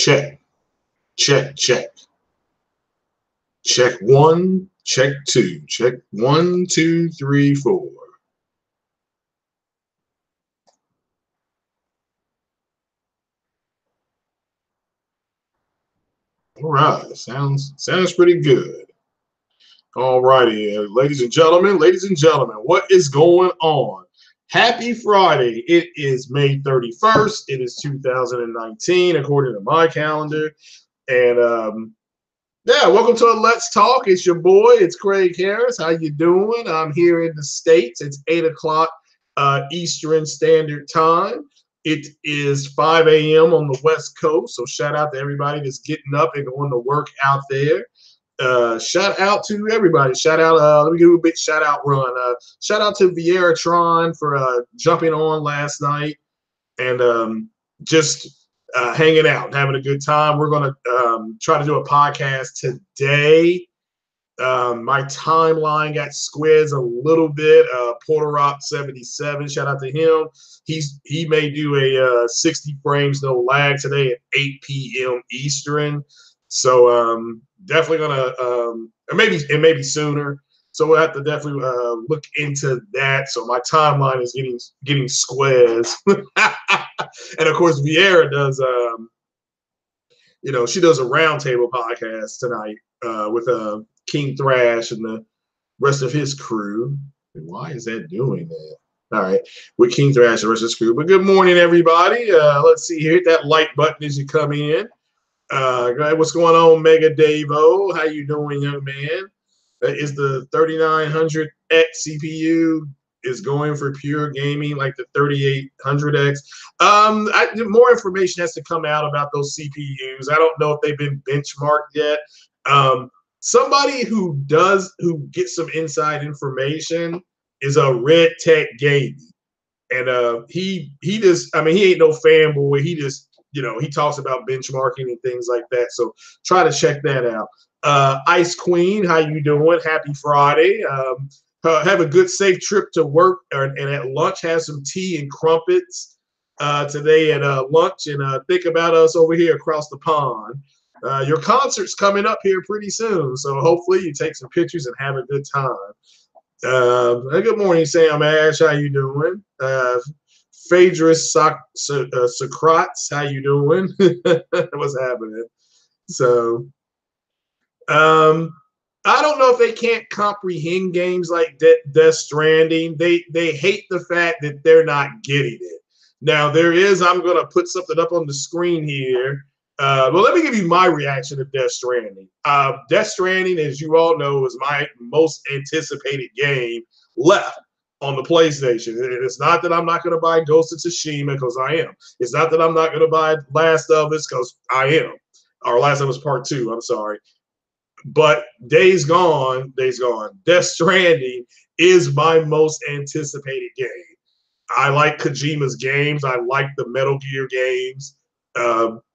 Check, check, check. Check one, check two. Check 1, 2, 3, 4. All right, sounds pretty good. All righty, ladies and gentlemen, what is going on? Happy Friday. It is May 31st. It is 2019, according to my calendar. And yeah, welcome to Let's Talk. It's your boy. It's Craig Harris. How you doing? I'm here in the States. It's 8 o'clock Eastern Standard Time. It is 5 a.m. on the West Coast. So shout out to everybody that's getting up and going to work out there. Shout out to everybody. Shout out, let me give you a big shout out run. Shout out to Vieira Tron for jumping on last night and just hanging out and having a good time. We're going to try to do a podcast today. My timeline got squeezed a little bit. Porter Rock 77, shout out to him. He may do a 60 frames no lag today at 8 p.m. Eastern. So definitely gonna or maybe sooner. So we'll have to definitely look into that. So my timeline is getting squares. And of course Vieira does she does a roundtable podcast tonight with King Thrash and the rest of his crew. Why is that doing that? All right, with King Thrash and the rest of his crew. But good morning, everybody. Let's see here. Hit that like button as you come in. What's going on, Mega Davo? How you doing, young man? Is the 3900X CPU is going for pure gaming like the 3800X? More information has to come out about those CPUs. I don't know if they've been benchmarked yet. Somebody who gets some inside information is a Red Tech Gaming, and he ain't no fanboy. He just he talks about benchmarking and things like that. So try to check that out. Ice Queen, how you doing? Happy Friday. Have a good, safe trip to work and at lunch. Have some tea and crumpets today at lunch. And think about us over here across the pond. Your concert's coming up here pretty soon. So hopefully you take some pictures and have a good time. Good morning, Sam Ash. How you doing? Phaedrus Socrates, how you doing? What's happening? So, I don't know if they can't comprehend games like Death Stranding. They hate the fact that they're not getting it. Now, I'm going to put something up on the screen here. Well, let me give you my reaction to Death Stranding. Death Stranding, as you all know, is my most anticipated game left on the PlayStation. It's not that I'm not going to buy Ghost of Tsushima, because I am. It's not that I'm not going to buy Last of Us, because I am. Or Last of Us Part 2, I'm sorry. But Days Gone, Death Stranding is my most anticipated game. I like Kojima's games. I like the Metal Gear games.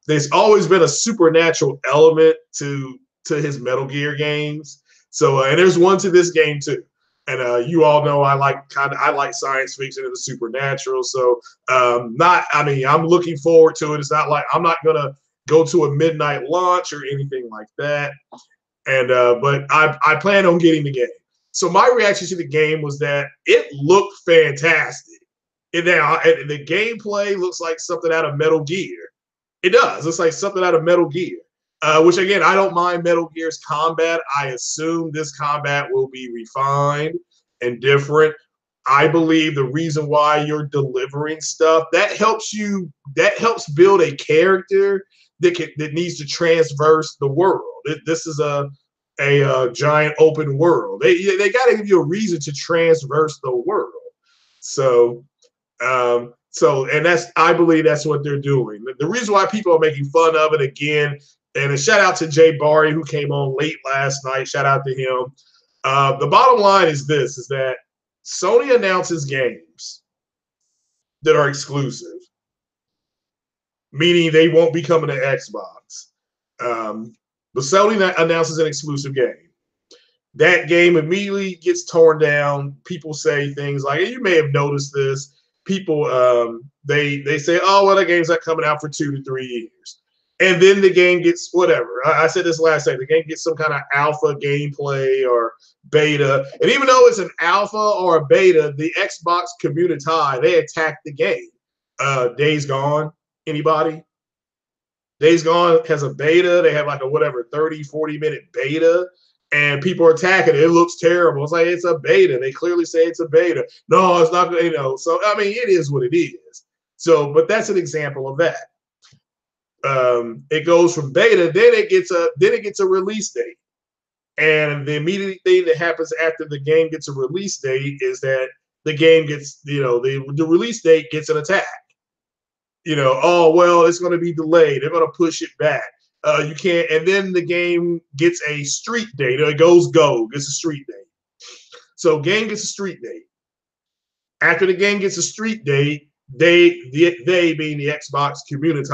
There's always been a supernatural element to his Metal Gear games. So, and there's one to this game too. And you all know I like science fiction and the supernatural. So I'm looking forward to it. It's not like I'm not gonna go to a midnight launch or anything like that. And but I plan on getting the game. So my reaction to the game was that it looked fantastic. And now the gameplay looks like something out of Metal Gear. It does. It's like something out of Metal Gear. Which again, I don't mind Metal Gear's combat. I assume this combat will be refined and different. I believe the reason why you're delivering stuff that helps build a character that needs to transverse the world. This is a giant open world. They got to give you a reason to transverse the world. So. And I believe that's what they're doing. The reason why people are making fun of it again, and a shout out to Jay Barry, who came on late last night. Shout out to him. The bottom line is that Sony announces games that are exclusive, meaning they won't be coming to Xbox. But Sony announces an exclusive game. That game immediately gets torn down. People say things like, and you may have noticed this, people they say, oh, well, that game's not coming out for 2 to 3 years. And then the game gets whatever. I said this last time. The game gets some kind of alpha gameplay or beta. And even though it's an alpha or a beta, the Xbox community, they attack the game. DayZ Gone. Anybody? DayZ Gone has a beta. They have like a whatever 30, 40-minute beta. And people are attacking it. It looks terrible. It's like it's a beta. They clearly say it's a beta. No, it's not. So I mean, it is what it is. So, but that's an example of that. It goes from beta, then it gets a release date, and the immediate thing that happens after the game gets a release date is that the game gets, the release date gets an attack. Oh well, it's going to be delayed. They're going to push it back. You can't, and then the game gets a street date. It gets a street date. So game gets a street date. After the game gets a street date, they being the Xbox community,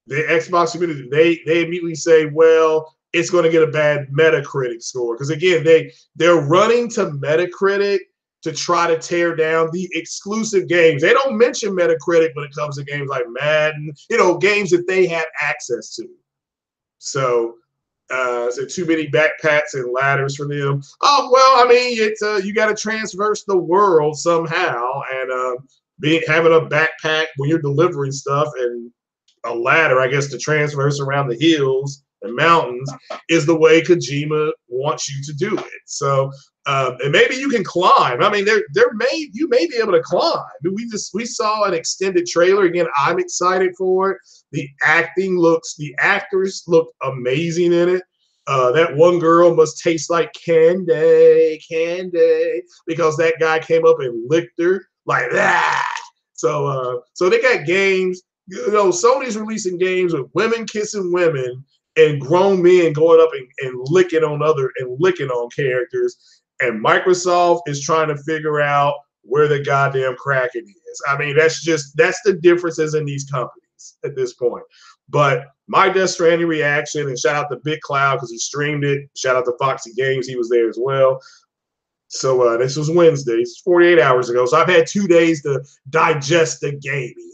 the Xbox community, they immediately say, well, it's going to get a bad Metacritic score. Because again, they're running to Metacritic to try to tear down the exclusive games. They don't mention Metacritic when it comes to games like Madden, games that they have access to. So too many backpacks and ladders for them. Oh, well, I mean, it's you got to traverse the world somehow, and having a backpack when you're delivering stuff and a ladder, I guess, to transverse around the hills and mountains is the way Kojima wants you to do it. So, and maybe you can climb. I mean, you may be able to climb. We saw an extended trailer. Again, I'm excited for it. The actors look amazing in it. That one girl must taste like candy, because that guy came up and licked her like that. So they got games. Sony's releasing games with women kissing women and grown men going up and licking on characters. And Microsoft is trying to figure out where the goddamn Kraken is. I mean, that's the differences in these companies at this point. But my Death Stranding reaction, and shout out to Big Cloud because he streamed it. Shout out to Foxy Games, he was there as well. So this was Wednesday, it's 48 hours ago. So I've had 2 days to digest the gaming.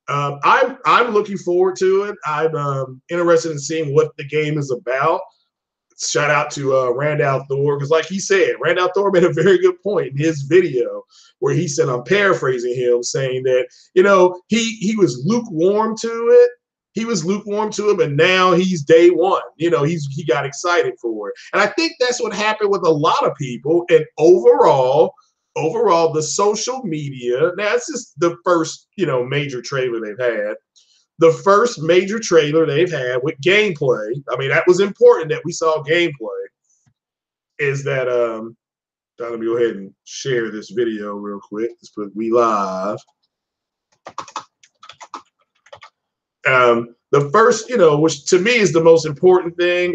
I'm looking forward to it. I'm interested in seeing what the game is about. Shout out to Randall Thor, because like he said, Randall Thor made a very good point in his video where he said, I'm paraphrasing him, saying that, he was lukewarm to it. He was lukewarm to it, but now he's day one. He got excited for it. And I think that's what happened with a lot of people. And overall, the social media, now it's just the first, major trailer they've had. The first major trailer they've had with gameplay, I mean, that was important that we saw gameplay, is that, let me go ahead and share this video real quick. Let's put we live. The first, which to me is the most important thing.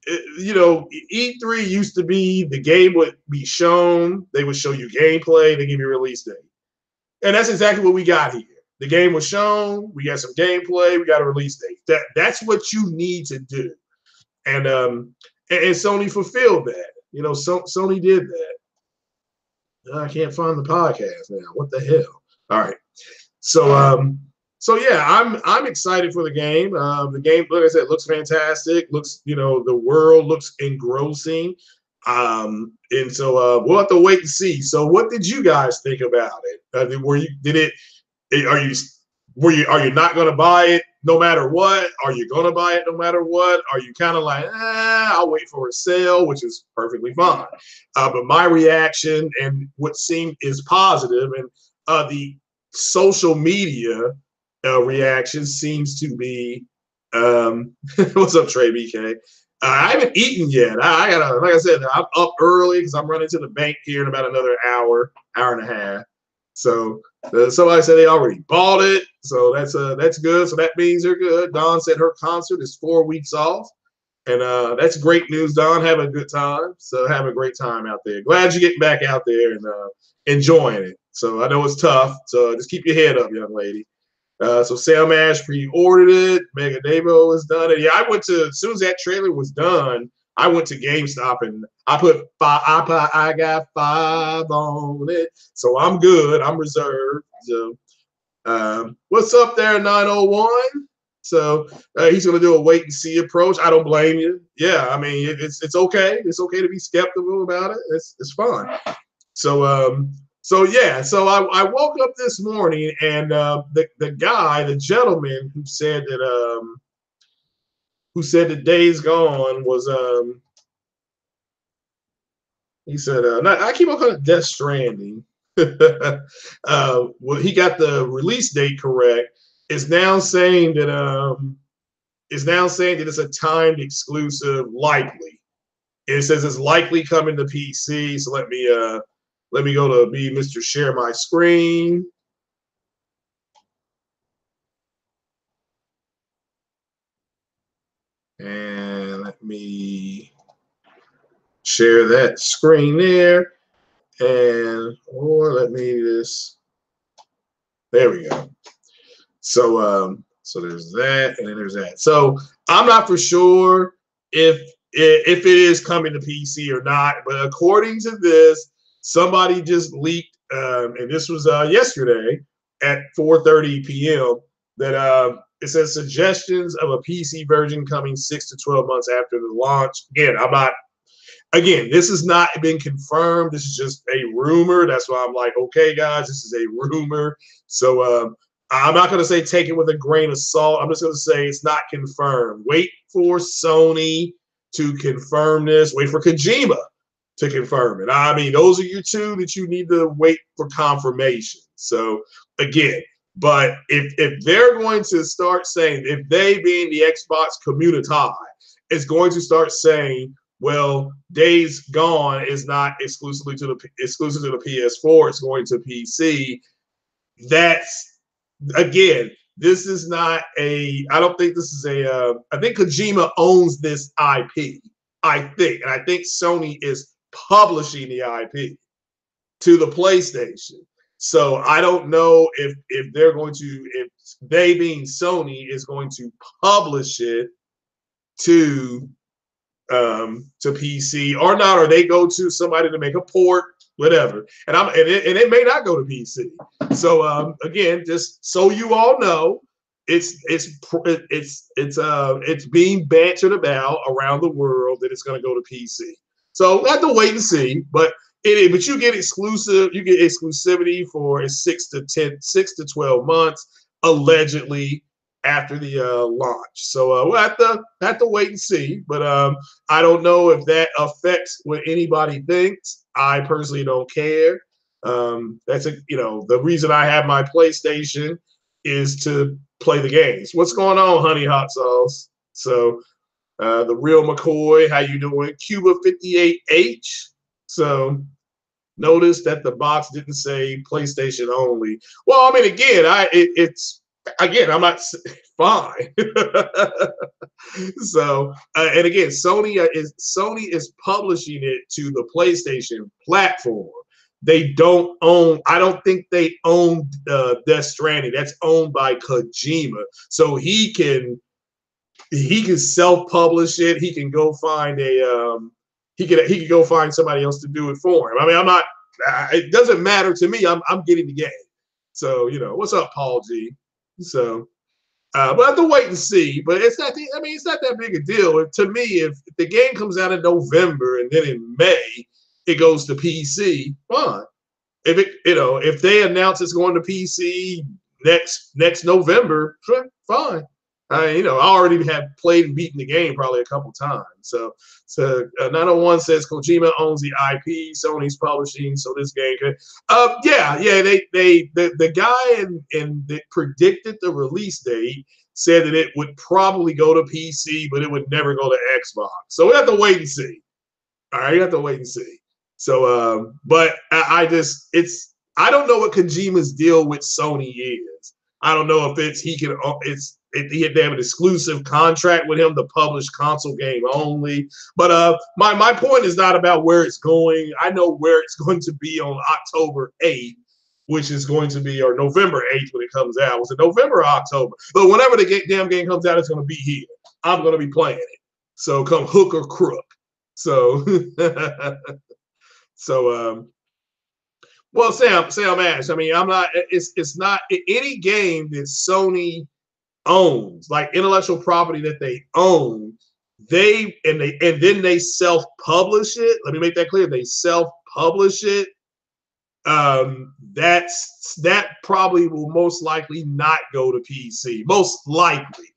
E3 used to be the game would be shown, they would show you gameplay, they give you a release date. And that's exactly what we got here. The game was shown, we got some gameplay, we got a release date. That's what you need to do. And Sony fulfilled that. Sony did that. I can't find the podcast now. What the hell? All right. So yeah, I'm excited for the game. The game, like I said, looks fantastic. Looks, the world looks engrossing. And so we'll have to wait and see. So what did you guys think about it? Are you not going to buy it no matter what? Are you going to buy it no matter what? Are you kind of like, I'll wait for a sale, which is perfectly fine. But my reaction and what seemed is positive, and the social media reaction seems to be, what's up, Trey BK? I haven't eaten yet. I gotta, like I said, I'm up early because I'm running to the bank here in about another hour and a half. So somebody said they already bought it, so that's good. So that means they're good. Dawn said her concert is 4 weeks off, and that's great news. Dawn, have a good time. So have a great time out there. Glad you're getting back out there and enjoying it. So I know it's tough. So just keep your head up, young lady. So Sam Ash pre-ordered it. Mega Devo has done it. Yeah, as soon as that trailer was done, I went to GameStop and I put five. I got 5 on it, so I'm good. I'm reserved. So What's up there, 901? So he's going to do a wait and see approach. I don't blame you. Yeah, I mean it's okay. It's okay to be skeptical about it. It's fine. So yeah. So I woke up this morning and the gentleman who said that DayZ Gone was he said I keep on calling it Death Stranding. Well, he got the release date correct. Is now saying that it's a timed exclusive, likely. It says it's likely coming to PC. So let me go to be Mr. Share My Screen. And let me share that screen there. And or let me just there we go. So so there's that, and then there's that. So I'm not for sure if it is coming to PC or not, but according to this, somebody just leaked, and this was yesterday at 4:30 p.m. that it says suggestions of a PC version coming 6 to 12 months after the launch. Again, this has not been confirmed. This is just a rumor. That's why I'm like, okay, guys, this is a rumor. So I'm not going to say take it with a grain of salt. I'm just going to say it's not confirmed. Wait for Sony to confirm this. Wait for Kojima to confirm it. I mean, those are your two that you need to wait for confirmation. So again, but if they're going to start saying, if they being the Xbox community is going to start saying, well, DayZ Gone is not exclusive to the PS4. It's going to PC. That's again. This is not a. I don't think this is a. I think Kojima owns this IP. I think Sony is publishing the IP to the PlayStation. So I don't know if they're going to, if they being Sony is going to publish it to PC or not, or they go to somebody to make a port, whatever. And it may not go to PC. So again, just so you all know, it's being bantered about around the world that it's going to go to PC. So we'll have to wait and see. But you get exclusivity for 6 to 12 months, allegedly, after the launch. So we'll have to wait and see. But I don't know if that affects what anybody thinks. I personally don't care. That's the reason I have my PlayStation is to play the games. What's going on, Honey Hot Sauce? So the real McCoy, how you doing? Cuba 58H. So notice that the box didn't say PlayStation only. Well, I mean, again, I'm not fine. So, and again, Sony is publishing it to the PlayStation platform. They don't own. I don't think they own Death Stranding. That's owned by Kojima. So he can self-publish it. He can go find he can go find somebody else to do it for him. I mean, I'm not. It doesn't matter to me. I'm getting the game. So what's up, Paul G? So, but I have to wait and see. But it's not. It's not that big a deal. To me, if the game comes out in November and then in May it goes to PC, fine. If they announce it's going to PC next November, fine. I already have played and beaten the game probably a couple times. So 901 says Kojima owns the IP, Sony's publishing, so this game could. The guy that predicted the release date said that it would probably go to PC, but it would never go to Xbox. So we have to wait and see. All right, you have to wait and see. So, but I don't know what Kojima's deal with Sony is. I don't know if they have an exclusive contract with him to publish console game only. But my point is not about where it's going. I know where it's going to be on October 8th, which is going to be, or November 8th when it comes out. Was it November or October? But whenever the damn game comes out, it's going to be here. I'm going to be playing it. So come hook or crook. So, Well, Sam Ash. I mean, I'm not. It's not any game that Sony owns, like intellectual property that they own. And then they self-publish it. Let me make that clear. They self-publish it. That probably will most likely not go to PC. Most likely,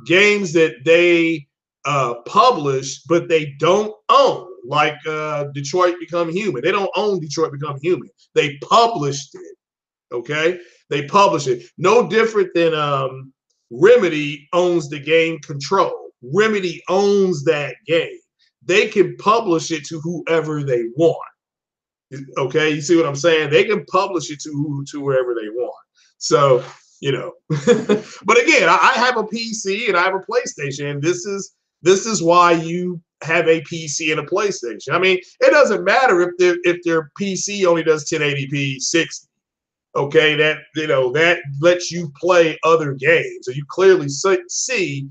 games that they publish but they don't own, like Detroit Become Human. They don't own Detroit Become Human. They published it. Okay, they publish it. No different than Remedy owns the game Control. Remedy owns that game. They can publish it to whoever they want. Okay, you see what I'm saying? They can publish it to wherever they want. So, you know, but again, I have a PC and I have a PlayStation. And this is why you have a PC and a PlayStation. I mean, it doesn't matter if their PC only does 1080p 60. Okay, that lets you play other games. So you clearly see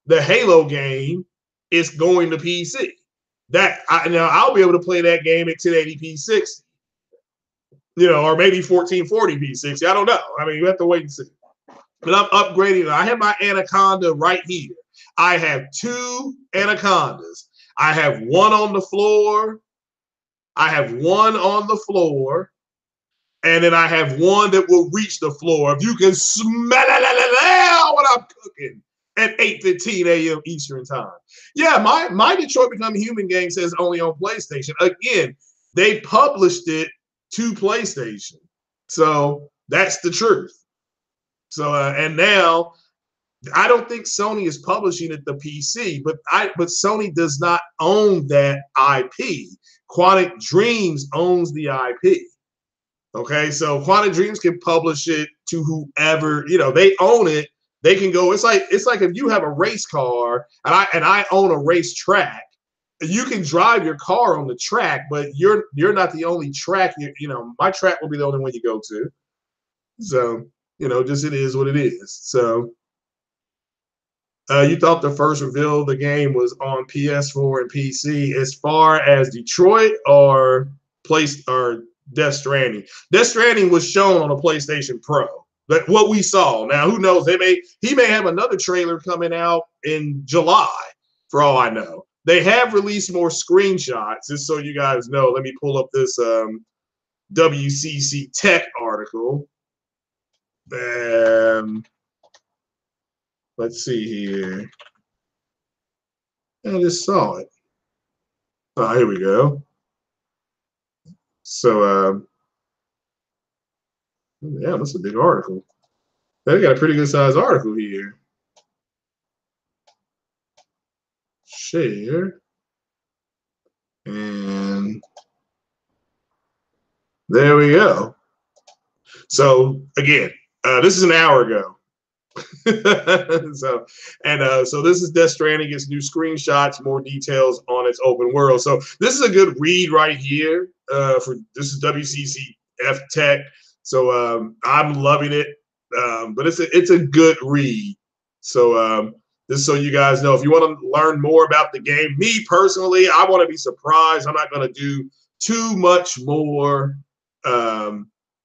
the Halo game is going to PC. Now I'll be able to play that game at 1080p 60, or maybe 1440p 60. I don't know. I mean, you have to wait and see. But I'm upgrading. I have my Anaconda right here. I have two Anacondas. I have one on the floor. And then I have one that will reach the floor. If you can smell what I'm cooking at 8:15 a.m. Eastern time. Yeah, my Detroit Become Human game says only on PlayStation. Again, they published it to PlayStation. So that's the truth. So and now I don't think Sony is publishing it to PC, but Sony does not own that IP. Quantic Dreams owns the IP. Okay, so Quantic Dreams can publish it to whoever, they own it. They can go. It's like if you have a race car and I own a race track, you can drive your car on the track, but you're not the only track. My track will be the only one you go to. So just it is what it is. So you thought the first reveal of the game was on PS4 and PC. As far as Detroit or Death Stranding. Death Stranding was shown on a PlayStation Pro. But what we saw. Now, who knows? He may have another trailer coming out in July, for all I know. They have released more screenshots, just so you guys know. Let me pull up this WCC Tech article. Let's see here. I just saw it. Oh, here we go. So, yeah, that's a big article. They got a pretty good sized article here. Share. And there we go. So, again, this is an hour ago. So this is Death Stranding. Gets new screenshots, more details on its open world. So this is a good read right here. This is WCCF Tech. So I'm loving it. But it's a good read. So just so you guys know, if you want to learn more about the game, me personally, I want to be surprised. I'm not going to do too much more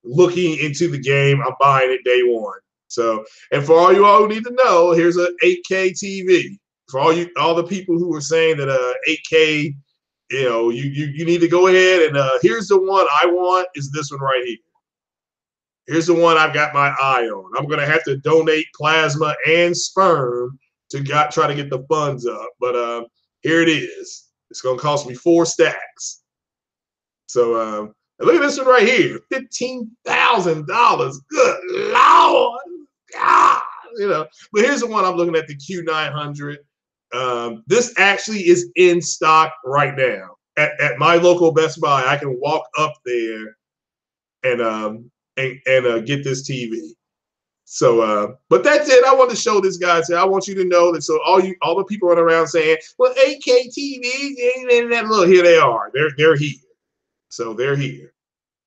looking into the game. I'm buying it day one. So, and for all you all who need to know, here's an 8K TV. For all the people who are saying that 8K, you need to go ahead and here's the one I want is this one right here. Here's the one I've got my eye on. I'm gonna have to donate plasma and sperm to try to get the funds up, but here it is. It's gonna cost me 4 stacks. So look at this one right here, $15,000. Good Lord. God, but here's the one I'm looking at, the Q900. This actually is in stock right now at my local Best Buy. I can walk up there and get this TV. So, but that's it. I want to show this guy. I want you to know that. So all the people running around saying, "Well, 8K TVs," and that look, here they are. They're here. So they're here,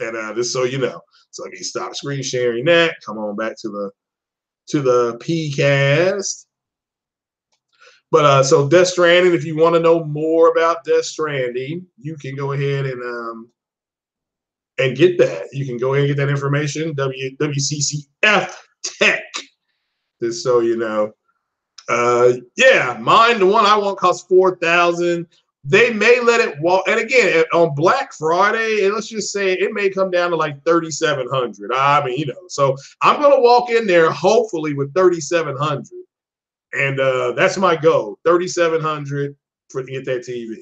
and just so you know. So let me stop screen sharing that. Come on back to the PCast. But so Death Stranding, if you want to know more about Death Stranding, you can go ahead and and get that. You can go ahead and get that information, WCCF Tech, just so you know. Yeah, mine, the one I want costs $4,000. They may let it walk, and again, on Black Friday, and let's just say it may come down to like 3,700. I mean, so I'm gonna walk in there hopefully with 3,700, and that's my goal, 3,700 for to get that TV.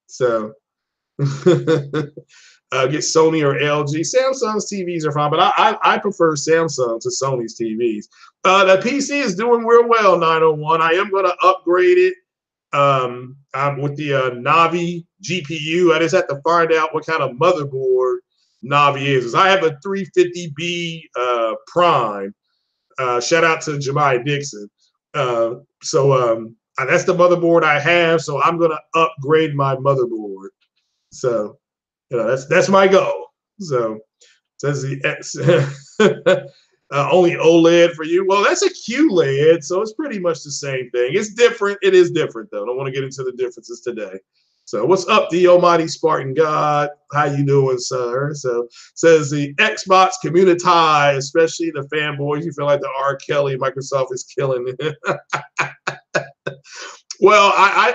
So get Sony or LG. Samsung's TVs are fine, but I prefer Samsung to Sony's TVs. The PC is doing real well, 901. I am going to upgrade it with the Navi GPU. I just have to find out what kind of motherboard Navi is. I have a 350B Prime. Shout out to Jemiah Dixon. That's the motherboard I have, so I'm going to upgrade my motherboard. So that's my goal. So says the X only OLED for you. Well, that's a QLED, so it's pretty much the same thing. It's different. It is different though. I don't want to get into the differences today. So what's up, the almighty Spartan God? How you doing, sir? So says the Xbox community, especially the fanboys. You feel like the R. Kelly, Microsoft is killing it. Well,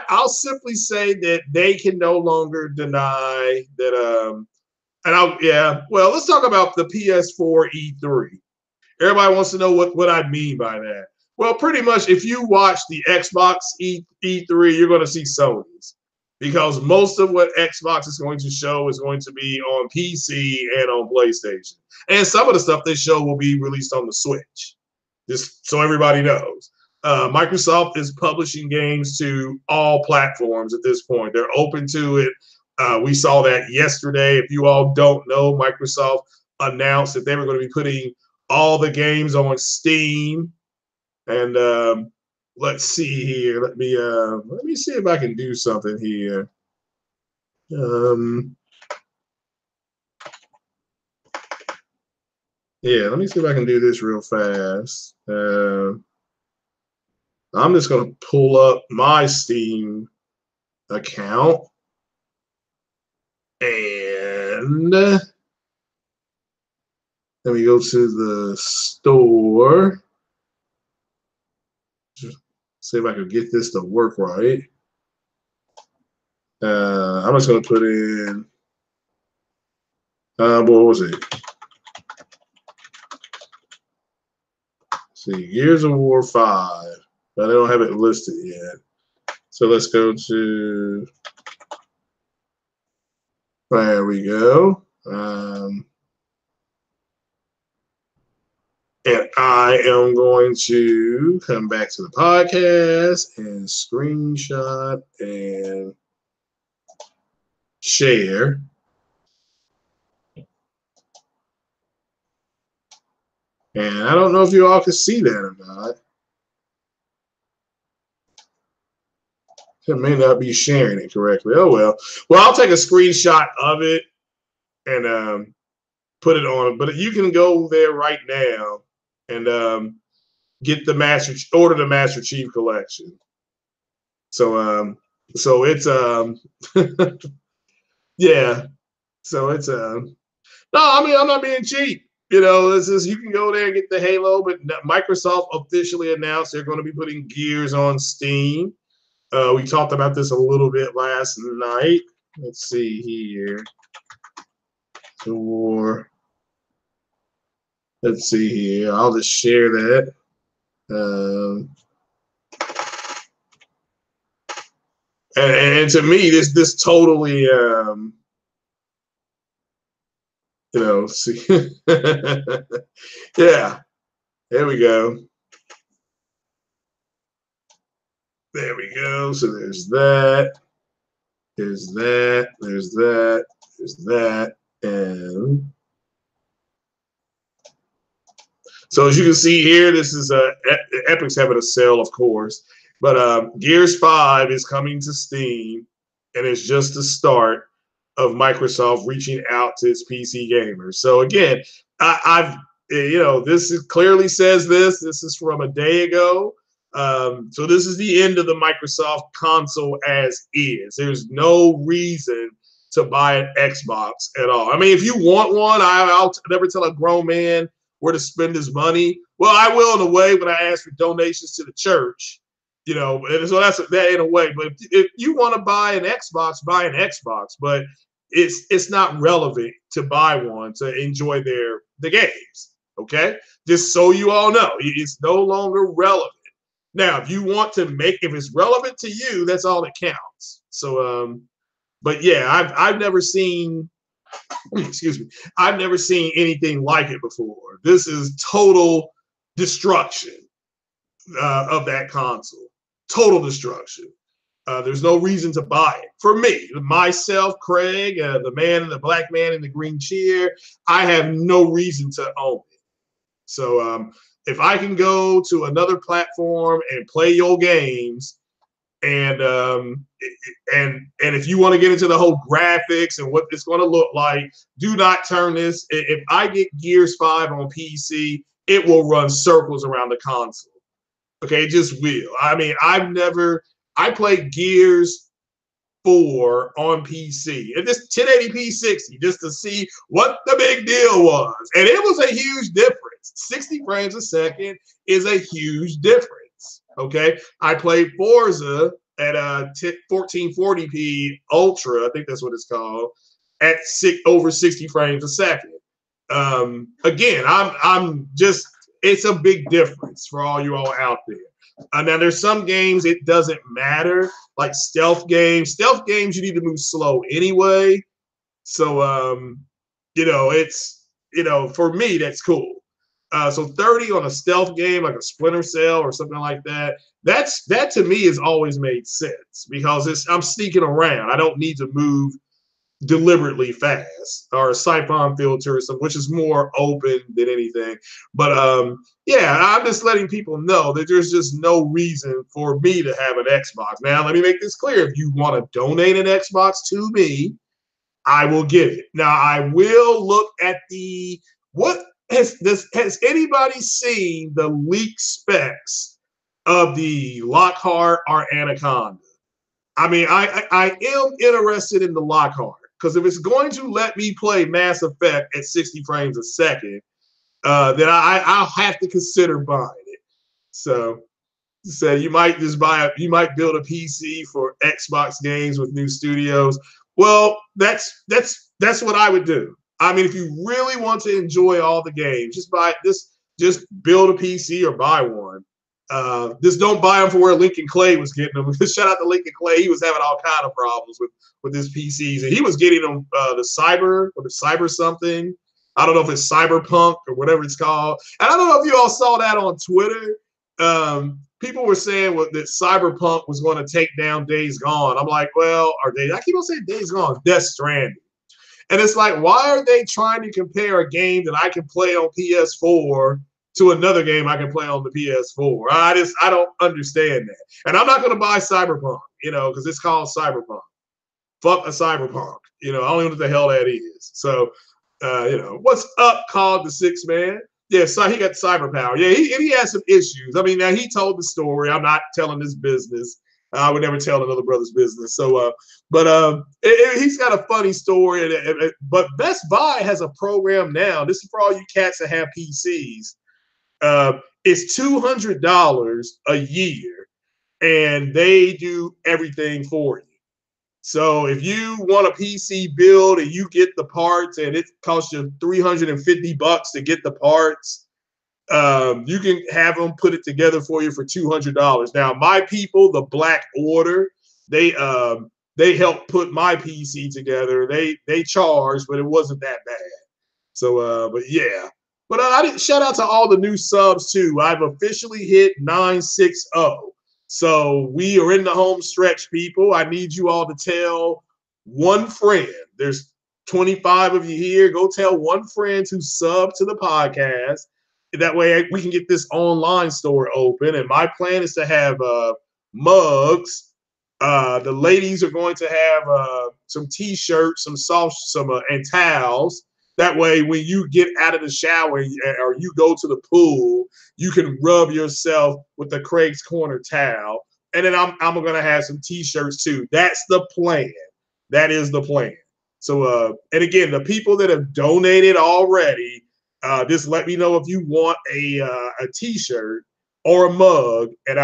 I'll simply say that they can no longer deny that. Well, let's talk about the PS4 E3. Everybody wants to know what I mean by that. Well, pretty much if you watch the Xbox E3, you're going to see Sony's, because most of what Xbox is going to show is going to be on PC and on PlayStation. And some of the stuff they show will be released on the Switch, just so everybody knows. Microsoft is publishing games to all platforms at this point. They're open to it. We saw that yesterday. If you all don't know, Microsoft announced that they were going to be putting all the games on Steam. And let's see here. Let me see if I can do something here. Yeah, let me see if I can do this real fast. I'm just going to pull up my Steam account, and let me go to the store. Just see if I can get this to work right. I'm just going to put in, what was it? Let's see, Gears of War 5. But I don't have it listed yet. So let's go to, there we go. And I am going to come back to the podcast and screenshot and share. And I don't know if you all can see that or not. It may not be sharing it correctly. Oh, well. Well, I'll take a screenshot of it and put it on. But you can go there right now and get the order the Master Chief Collection. So it's yeah. So it's no, I mean, I'm not being cheap. This is, you can go there and get the Halo, but Microsoft officially announced they're going to be putting Gears on Steam. We talked about this a little bit last night. Let's see here. Let's see here. I'll just share that. And to me, this totally, see, yeah. There we go. There we go. So there's that. There's that. There's that. There's that. And so as you can see here, this is Epic's having a sale, of course. But Gears 5 is coming to Steam, and it's just the start of Microsoft reaching out to its PC gamers. So again, this clearly says this. This is from a day ago. So this is the end of the Microsoft console as is. There's no reason to buy an Xbox at all. I mean, if you want one, I'll never tell a grown man where to spend his money. Well, I will in a way when I ask for donations to the church, you know. And so that's that in a way. But if you want to buy an Xbox, buy an Xbox. But it's not relevant to buy one to enjoy the games. Okay, just so you all know, it's no longer relevant. Now, if you want to if it's relevant to you, that's all that counts. So, but yeah, I've never seen, excuse me, I've never seen anything like it before. This is total destruction of that console. Total destruction. There's no reason to buy it. For me, myself, Craig, the black man in the green chair, I have no reason to own it. So if I can go to another platform and play your games, and if you want to get into the whole graphics and what it's going to look like, do not turn this. If I get Gears 5 on PC, it will run circles around the console. Okay, it just will. I mean, I played Gears 4 on PC and this 1080p 60 just to see what the big deal was, and it was a huge difference. 60 frames a second is a huge difference. Okay, I played Forza at 1440p Ultra, I think that's what it's called, at over 60 frames a second. Again, I'm just, it's a big difference for all you all out there. Now there's some games it doesn't matter, like stealth games. Stealth games you need to move slow anyway. So you know, it's, you know, for me that's cool. So 30 on a stealth game like a Splinter Cell or something like that, that to me has always made sense because I'm sneaking around. I don't need to move deliberately fast, or a siphon filter or something, which is more open than anything. But yeah, I'm just letting people know that there's just no reason for me to have an Xbox. Now, let me make this clear. If you want to donate an Xbox to me, I will give it. Now, I will look at has anybody seen the leaked specs of the Lockhart or Anaconda? I mean, I am interested in the Lockhart because if it's going to let me play Mass Effect at 60 frames a second, then I'll have to consider buying it. So you might you might build a PC for Xbox games with new studios. Well, that's what I would do. I mean, if you really want to enjoy all the games, just build a PC or buy one. Just don't buy them for where Lincoln Clay was getting them. Shout out to Lincoln Clay. He was having all kind of problems with his PCs, and he was getting them the cyber something. I don't know if it's Cyberpunk or whatever it's called. And I don't know if you all saw that on Twitter. People were saying that Cyberpunk was going to take down Days Gone. I'm like, well, I keep on saying Days Gone, Death Stranding. And it's like, why are they trying to compare a game that I can play on PS4 to another game I can play on the PS4? I don't understand that. And I'm not going to buy Cyberpunk, you know, because it's called Cyberpunk. Fuck a Cyberpunk. You know, I don't even know what the hell that is. So, you know, what's up, called the Six Man? Yeah, so he got cyber power. Yeah, he has some issues. I mean, now he told the story. I'm not telling his business. I would never tell another brother's business. So, he's got a funny story. But Best Buy has a program now. This is for all you cats that have PCs. It's $200 a year, and they do everything for you. So if you want a PC build and you get the parts and it costs you $350 to get the parts, you can have them put it together for you for $200. Now, my people, the Black Order, they helped put my PC together. They charged, but it wasn't that bad. So, but yeah. But I didn't shout out to all the new subs too. I've officially hit 960. So we are in the home stretch, people. I need you all to tell one friend. There's 25 of you here. Go tell one friend to sub to the podcast. That way we can get this online store open. And my plan is to have mugs. The ladies are going to have some T-shirts, and towels. That way, when you get out of the shower or you go to the pool, you can rub yourself with the Craig's Corner towel. And then I'm going to have some T-shirts too. That's the plan. That is the plan. So, and again, the people that have donated already, just let me know if you want a T-shirt or a mug, and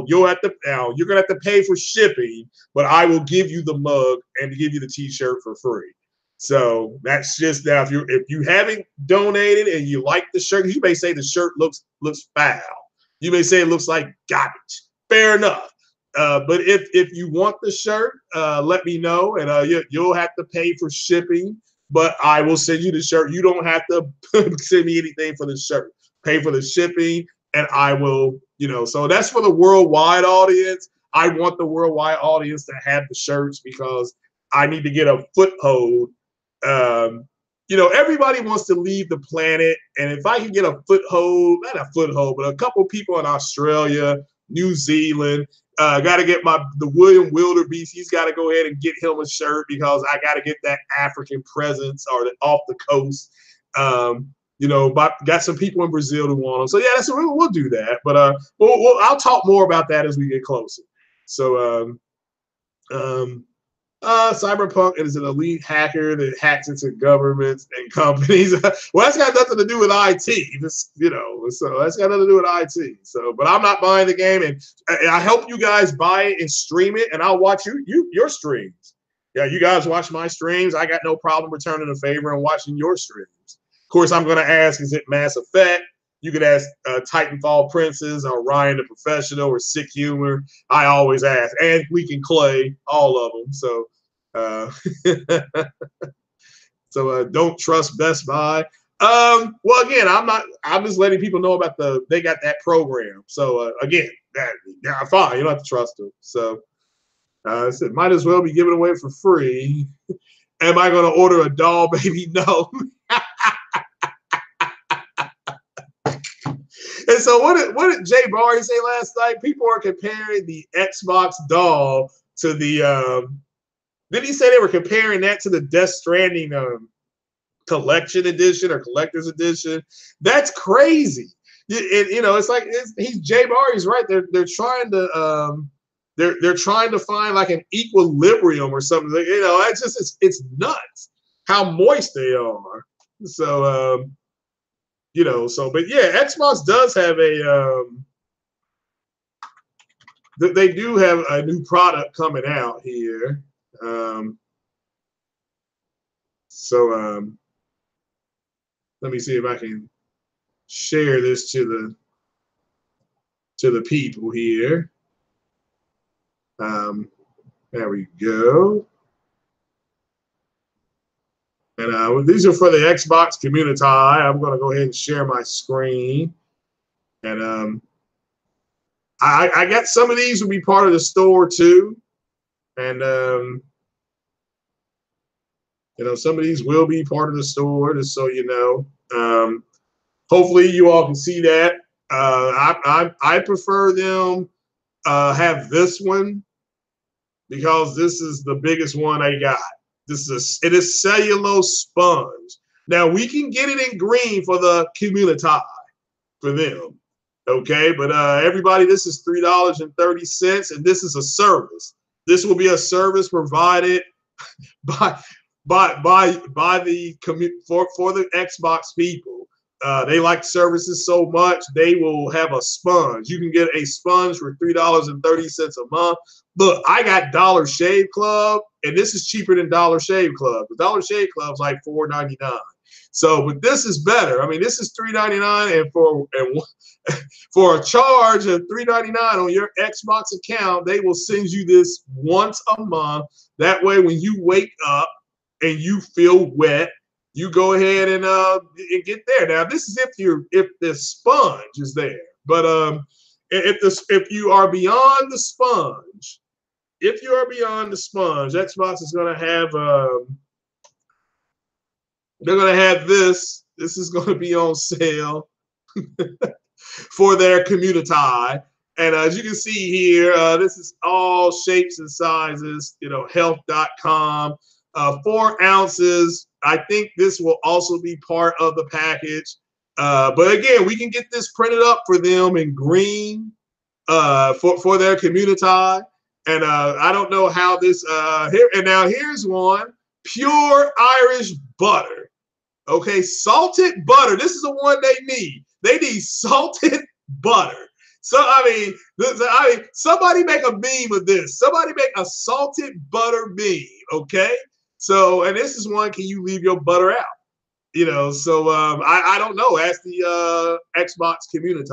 you're gonna have to pay for shipping, but I will give you the mug and give you the T-shirt for free. So that's just now. If you haven't donated and you like the shirt, you may say the shirt looks foul. You may say it looks like garbage. Fair enough. But if you want the shirt, let me know, and you'll have to pay for shipping. But I will send you the shirt. You don't have to send me anything for the shirt. Pay for the shipping, and I will. So that's for the worldwide audience. I want the worldwide audience to have the shirts because I need to get a foothold. Everybody wants to leave the planet, and if I can get a foothold, not a foothold, but a couple people in Australia, New Zealand. Got to get the William Wildebeest. He's got to go ahead and get him a shirt because I got to get that African presence or off the coast. But got some people in Brazil who want them. So yeah, we'll do that. But I'll talk more about that as we get closer. So Cyberpunk is an elite hacker that hacks into governments and companies. Well, that's got nothing to do with IT. So that's got nothing to do with IT. So, but I'm not buying the game, and I help you guys buy it and stream it, and I'll watch your streams. Yeah, you guys watch my streams. I got no problem returning the favor and watching your streams. Of course, I'm going to ask, is it Mass Effect? You could ask Titanfall Princess or Ryan the Professional or Sick Humor. I always ask. And we can Clay, all of them. So, don't trust Best Buy. Well, again, I'm just letting people know about they got that program. So, again, fine. You don't have to trust them. So, I said, might as well be giving away for free. Am I going to order a doll, baby? No. And so what did Jay Barry say last night? People are comparing the Xbox doll to the did he say they were comparing that to the Death Stranding collection edition or collector's edition? That's crazy. It's like he's Jay Barry's right. They're trying to they're trying to find like an equilibrium or something. It's nuts how moist they are. So but yeah, Xbox does have they do have a new product coming out here. Let me see if I can share this to the people here. There we go. And these are for the Xbox community. I'm going to go ahead and share my screen. And I got some of these will be part of the store too. And, some of these will be part of the store, just so you know. Hopefully you all can see that. I prefer them have this one because this is the biggest one I got. It is cellulose sponge. Now we can get it in green for the community for them. Okay, but everybody, this is $3.30, and this is a service. This will be a service provided by the for the Xbox people. They like services so much they will have a sponge. You can get a sponge for $3.30 a month. Look, I got Dollar Shave Club, and this is cheaper than Dollar Shave Club. The Dollar Shave Club's like $4.99. So, but this is better. I mean, this is $3.99, and for a charge of $3.99 on your Xbox account, they will send you this once a month. That way, when you wake up and you feel wet, you go ahead and get there. Now, this is if the sponge is there, but if you are beyond the sponge, Xbox is going to have they're going to have this. This is going to be on sale for their community. And as you can see here, this is all shapes and sizes. Health.com. 4 ounces. I think this will also be part of the package. But again, we can get this printed up for them in green for their community. And I don't know how this here. And now here's one pure Irish butter. Okay, salted butter. This is the one they need. They need salted butter. So I mean, somebody make a meme of this. Somebody make a salted butter meme. Okay. So, and this is one. Can you leave your butter out? So I don't know. Ask the Xbox community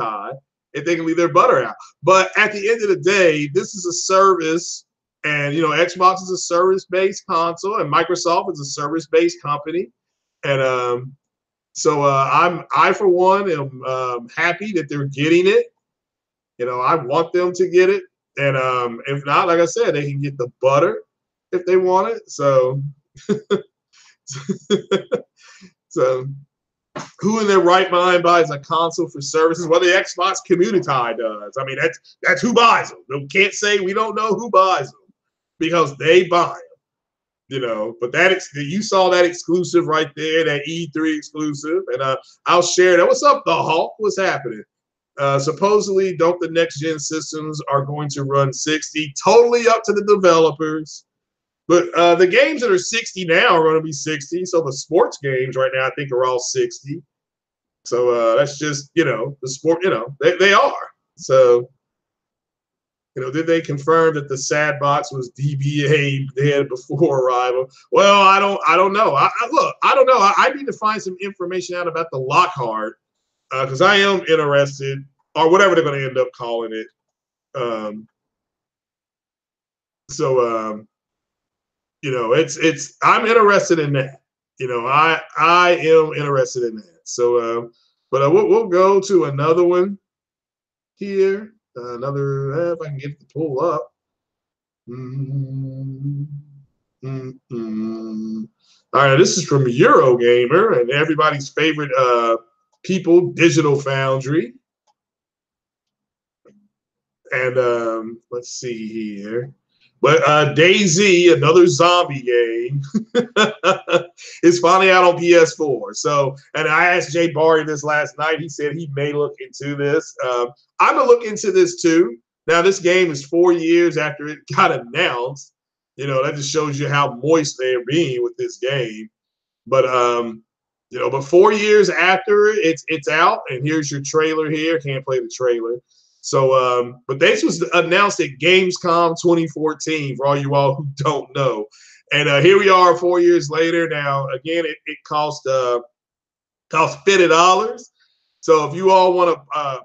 if they can leave their butter out. But at the end of the day, this is a service, and Xbox is a service-based console, and Microsoft is a service-based company, and so I for one am happy that they're getting it. I want them to get it, and if not, like I said, they can get the butter if they want it. So. So, who in their right mind buys a console for services? Well, the Xbox community does. I mean, that's who buys them. We can't say we don't know who buys them because they buy them. But you saw that exclusive right there, that E3 exclusive, and I'll share that. What's up, the Hulk? What's happening? Supposedly, don't the next gen systems are going to run 60? Totally up to the developers. But the games that are 60 now are going to be 60. So the sports games right now, I think, are all 60. So that's just, the sport, they are. So, did they confirm that the sad box was DBA dead before arrival? Well, I don't know. Look, I don't know. I need to find some information out about the Lockhart because I am interested, or whatever they're going to end up calling it. It's I'm interested in that. I am interested in that. So, but we'll go to another one here. Another, if I can get it to pull up. All right, this is from Eurogamer and everybody's favorite people, Digital Foundry. And let's see here. But DayZ, another zombie game, is finally out on PS4. So, and I asked Jay Barry this last night. He said he may look into this. I'm going to look into this too. Now, this game is 4 years after it got announced. That just shows you how moist they're being with this game. But, but 4 years after it's out, and here's your trailer here. Can't play the trailer. So, but this was announced at Gamescom 2014 for all you all who don't know. And here we are 4 years later. Now, again, it cost $50. So if you all want to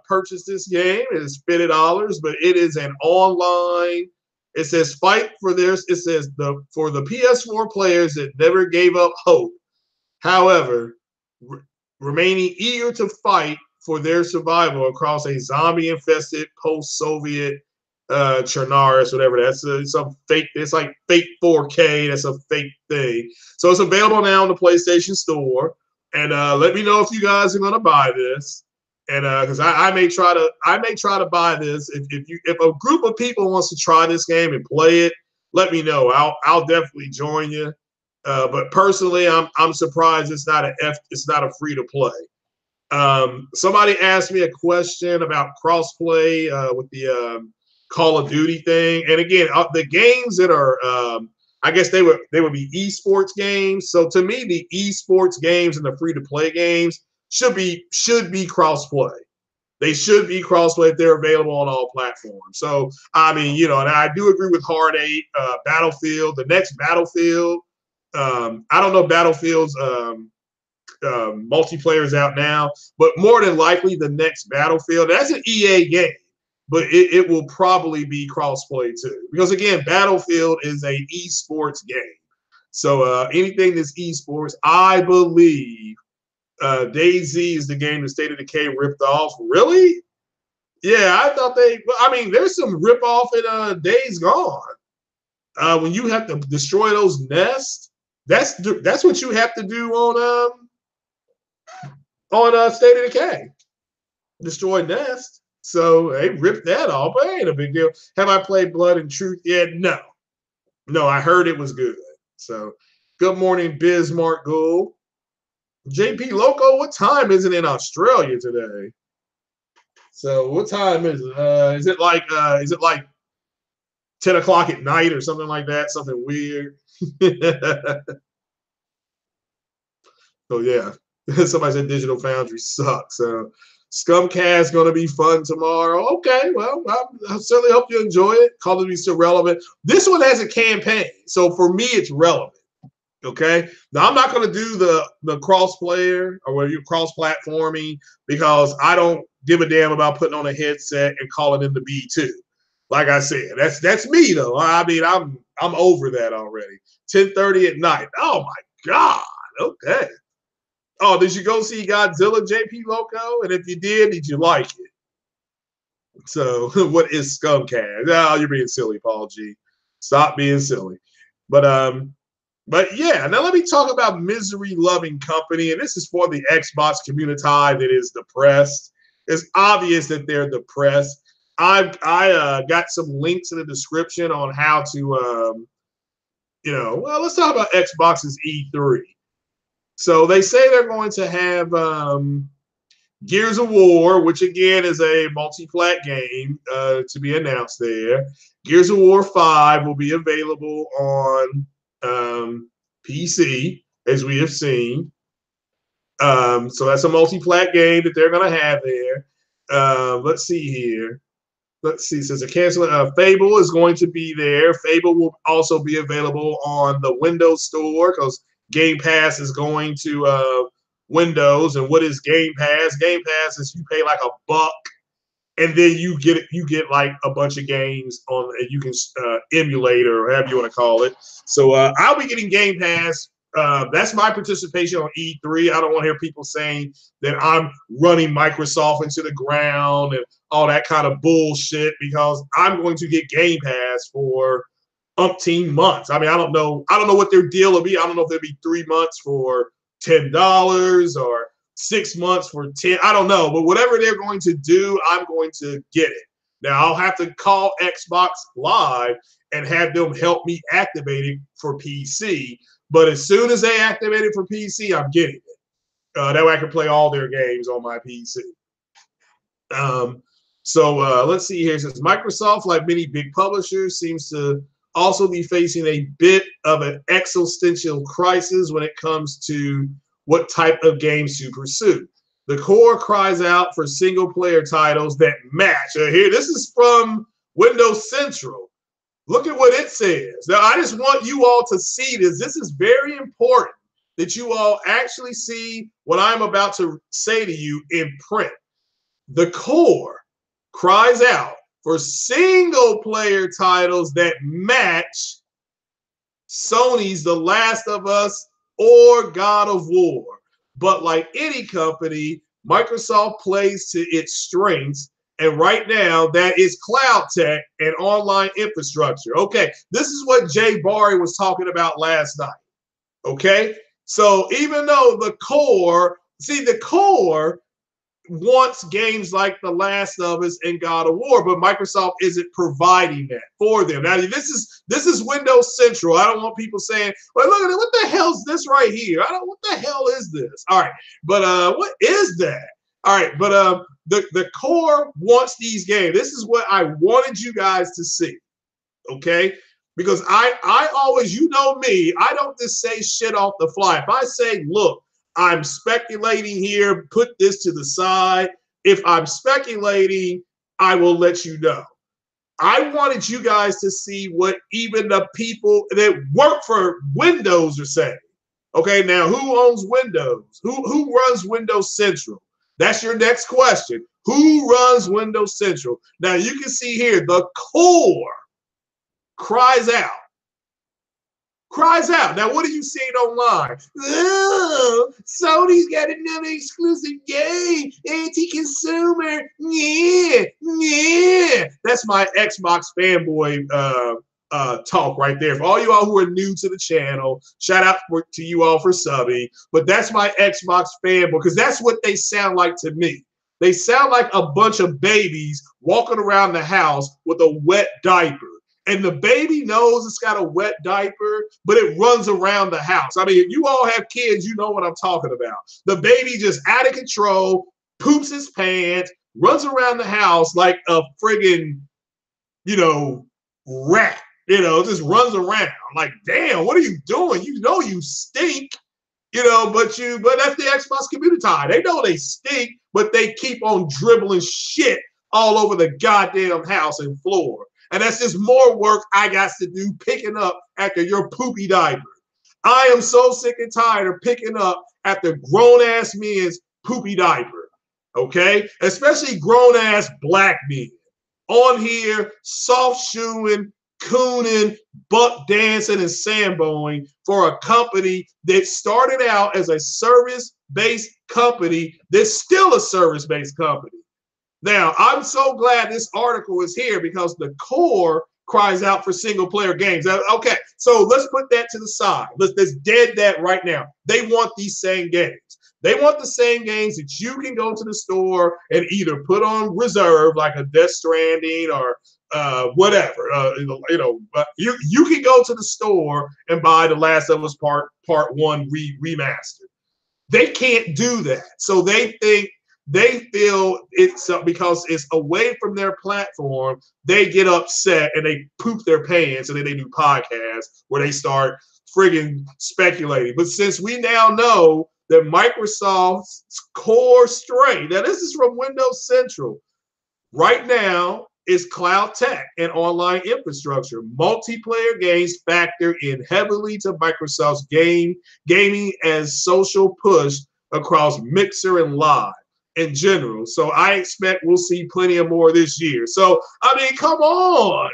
purchase this game, it is $50, but it is an online. It says fight for this. It says for the PS4 players that never gave up hope. However, remaining eager to fight for their survival across a zombie-infested post-Soviet Chernaris, whatever. That's some fake. It's like fake 4K. That's a fake thing. So it's available now on the PlayStation Store. And let me know if you guys are gonna buy this. And because I may try to buy this. If a group of people wants to try this game and play it, let me know. I'll definitely join you. But personally, I'm surprised it's not a free to play. Somebody asked me a question about crossplay with the Call of Duty thing, and again, the games that are, I guess they would be esports games. So to me, the esports games and the free to play games should be crossplay. They should be crossplay if they're available on all platforms. So I mean, and I do agree with Hard 8, Battlefield, the next Battlefield. I don't know Battlefield's multiplayer is out now, but more than likely the next Battlefield, that's an EA game, but it will probably be crossplay too, because again, Battlefield is a esports game. So anything that's esports, I believe DayZ is the game that State of Decay ripped off. Really? Yeah, I thought there's some rip off in Days Gone. When you have to destroy those nests, that's what you have to do on State of Decay. Destroy Nest. So they ripped that off, but it ain't a big deal. Have I played Blood and Truth yet? No. No, I heard it was good. So good morning, Bismarck Gould. JP Loco, what time is it in Australia today? So what time is it? Is it like 10 o'clock at night or something like that? Something weird. So yeah, somebody said Digital Foundry sucks. So Scumcast going to be fun tomorrow. Okay, well, I certainly hope you enjoy it. Call of Duty still relevant. This one has a campaign, so for me, it's relevant. Okay, now I'm not going to do the cross player or whether you cross platforming because I don't give a damn about putting on a headset and calling in the B2. Like I said, that's me though. I mean, I'm over that already. 10:30 at night. Oh my God. Okay. Oh, did you go see Godzilla, JP Loco? And if you did you like it? So, what is Scumcast? Oh, you're being silly, Paul G. Stop being silly. But yeah, now let me talk about Misery Loving Company, and this is for the Xbox community that is depressed. It's obvious that they're depressed. I got some links in the description on how to, well, let's talk about Xbox's E3. So they say they're going to have Gears of War, which again is a multi-plat game to be announced there. Gears of War 5 will be available on PC, as we have seen. So that's a multi-plat game that they're going to have there. Let's see here. Let's see. Since the cancel, Fable is going to be there. Fable will also be available on the Windows Store because Game Pass is going to Windows. And what is Game Pass? Game Pass is you pay like $1 and then you get like a bunch of games on, and you can emulate or however you want to call it. So I'll be getting Game Pass. That's my participation on E3. I don't want to hear people saying that I'm running Microsoft into the ground and all that kind of bullshit because I'm going to get Game Pass for umpteen months. I mean, I don't know what their deal will be. I don't know if there'll be 3 months for $10 or 6 months for 10. I don't know, but whatever they're going to do, I'm going to get it. Now I'll have to call Xbox Live and have them help me activate it for PC. But as soon as they activate it for PC, I'm getting it. That way I can play all their games on my PC. So let's see here. It says Microsoft, like many big publishers, seems to also be facing a bit of an existential crisis when it comes to what type of games to pursue. The core cries out for single-player titles that match. Here, this is from Windows Central. Look at what it says. Now, I just want you all to see this. This is very important that you all actually see what I'm about to say to you in print. The core cries out for single-player titles that match Sony's The Last of Us or God of War. But like any company, Microsoft plays to its strengths. And right now, that is cloud tech and online infrastructure. Okay, this is what Jay Barry was talking about last night. Okay, so even though the core wants games like The Last of Us and God of War, but Microsoft isn't providing that for them. Now, this is Windows Central. I don't want people saying, well, look at it, what the hell is this right here? What the hell is this? All right, but what is that? All right, but the core wants these games. This is what I wanted you guys to see, okay? Because I always, you know me, I don't just say shit off the fly. If I say, look, I'm speculating here, put this to the side. If I'm speculating, I will let you know. I wanted you guys to see what even the people that work for Windows are saying. Okay, now who owns Windows? Who runs Windows Central? That's your next question. Who runs Windows Central? Now you can see here the core cries out. Cries out. Now, what are you seeing online? Oh, Sony's got another exclusive game. Anti-consumer. Yeah. That's my Xbox fanboy talk right there. For all you all who are new to the channel, shout out to you all for subbing. But that's my Xbox fanboy because that's what they sound like to me. They sound like a bunch of babies walking around the house with a wet diaper. And the baby knows it's got a wet diaper, but it runs around the house. I mean, if you all have kids, you know what I'm talking about. The baby just out of control, poops his pants, runs around the house like a friggin', rat, just runs around. Like, damn, what are you doing? You know you stink. But that's the Xbox community. They know they stink, but they keep on dribbling shit all over the goddamn house and floor. And that's just more work I got to do picking up after your poopy diaper. I am so sick and tired of picking up after grown-ass men's poopy diaper, okay? Especially grown-ass black men on here, soft-shoeing, cooning, buck dancing, and samboing for a company that started out as a service-based company that's still a service-based company. Now, I'm so glad this article is here because the core cries out for single-player games. Okay, so let's put that to the side. Let's dead that right now. They want these same games. They want the same games that you can go to the store and either put on reserve, like a Death Stranding or whatever. You can go to the store and buy The Last of Us Part 1 remastered. They can't do that. So they feel it's because it's away from their platform, they get upset and they poop their pants, and then they do podcasts where they start friggin' speculating. But since we now know that Microsoft's core strength, now this is from Windows Central, right now is cloud tech and online infrastructure. Multiplayer games factor in heavily to Microsoft's gaming as social push across Mixer and Live in general. So I expect we'll see plenty of more this year. So, I mean, come on.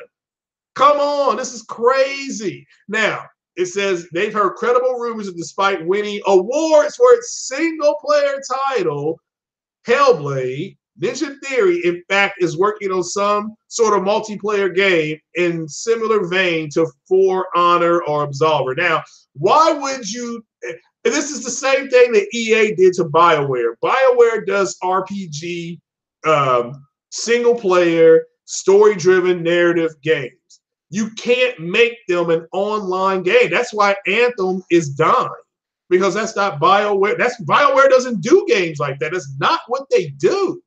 This is crazy. Now, it says they've heard credible rumors that despite winning awards for its single-player title, Hellblade, Ninja Theory, in fact, is working on some sort of multiplayer game in similar vein to For Honor or Absolver. Now, why would you? And this is the same thing that EA did to BioWare. BioWare does RPG, single-player, story-driven narrative games. You can't make them an online game. That's why Anthem is dying, because that's not BioWare. BioWare doesn't do games like that. That's not what they do.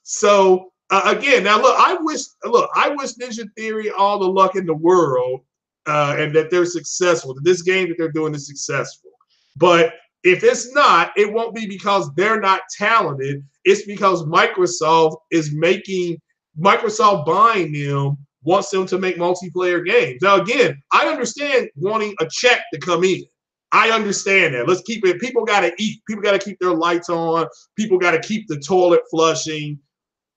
So again, now look, I wish Ninja Theory all the luck in the world, and that they're successful, that this game that they're doing is successful. But if it's not, it won't be because they're not talented. It's because Microsoft buying them wants them to make multiplayer games. Now, again, I understand wanting a check to come in. I understand that. Let's keep it. People got to eat. People got to keep their lights on. People got to keep the toilet flushing,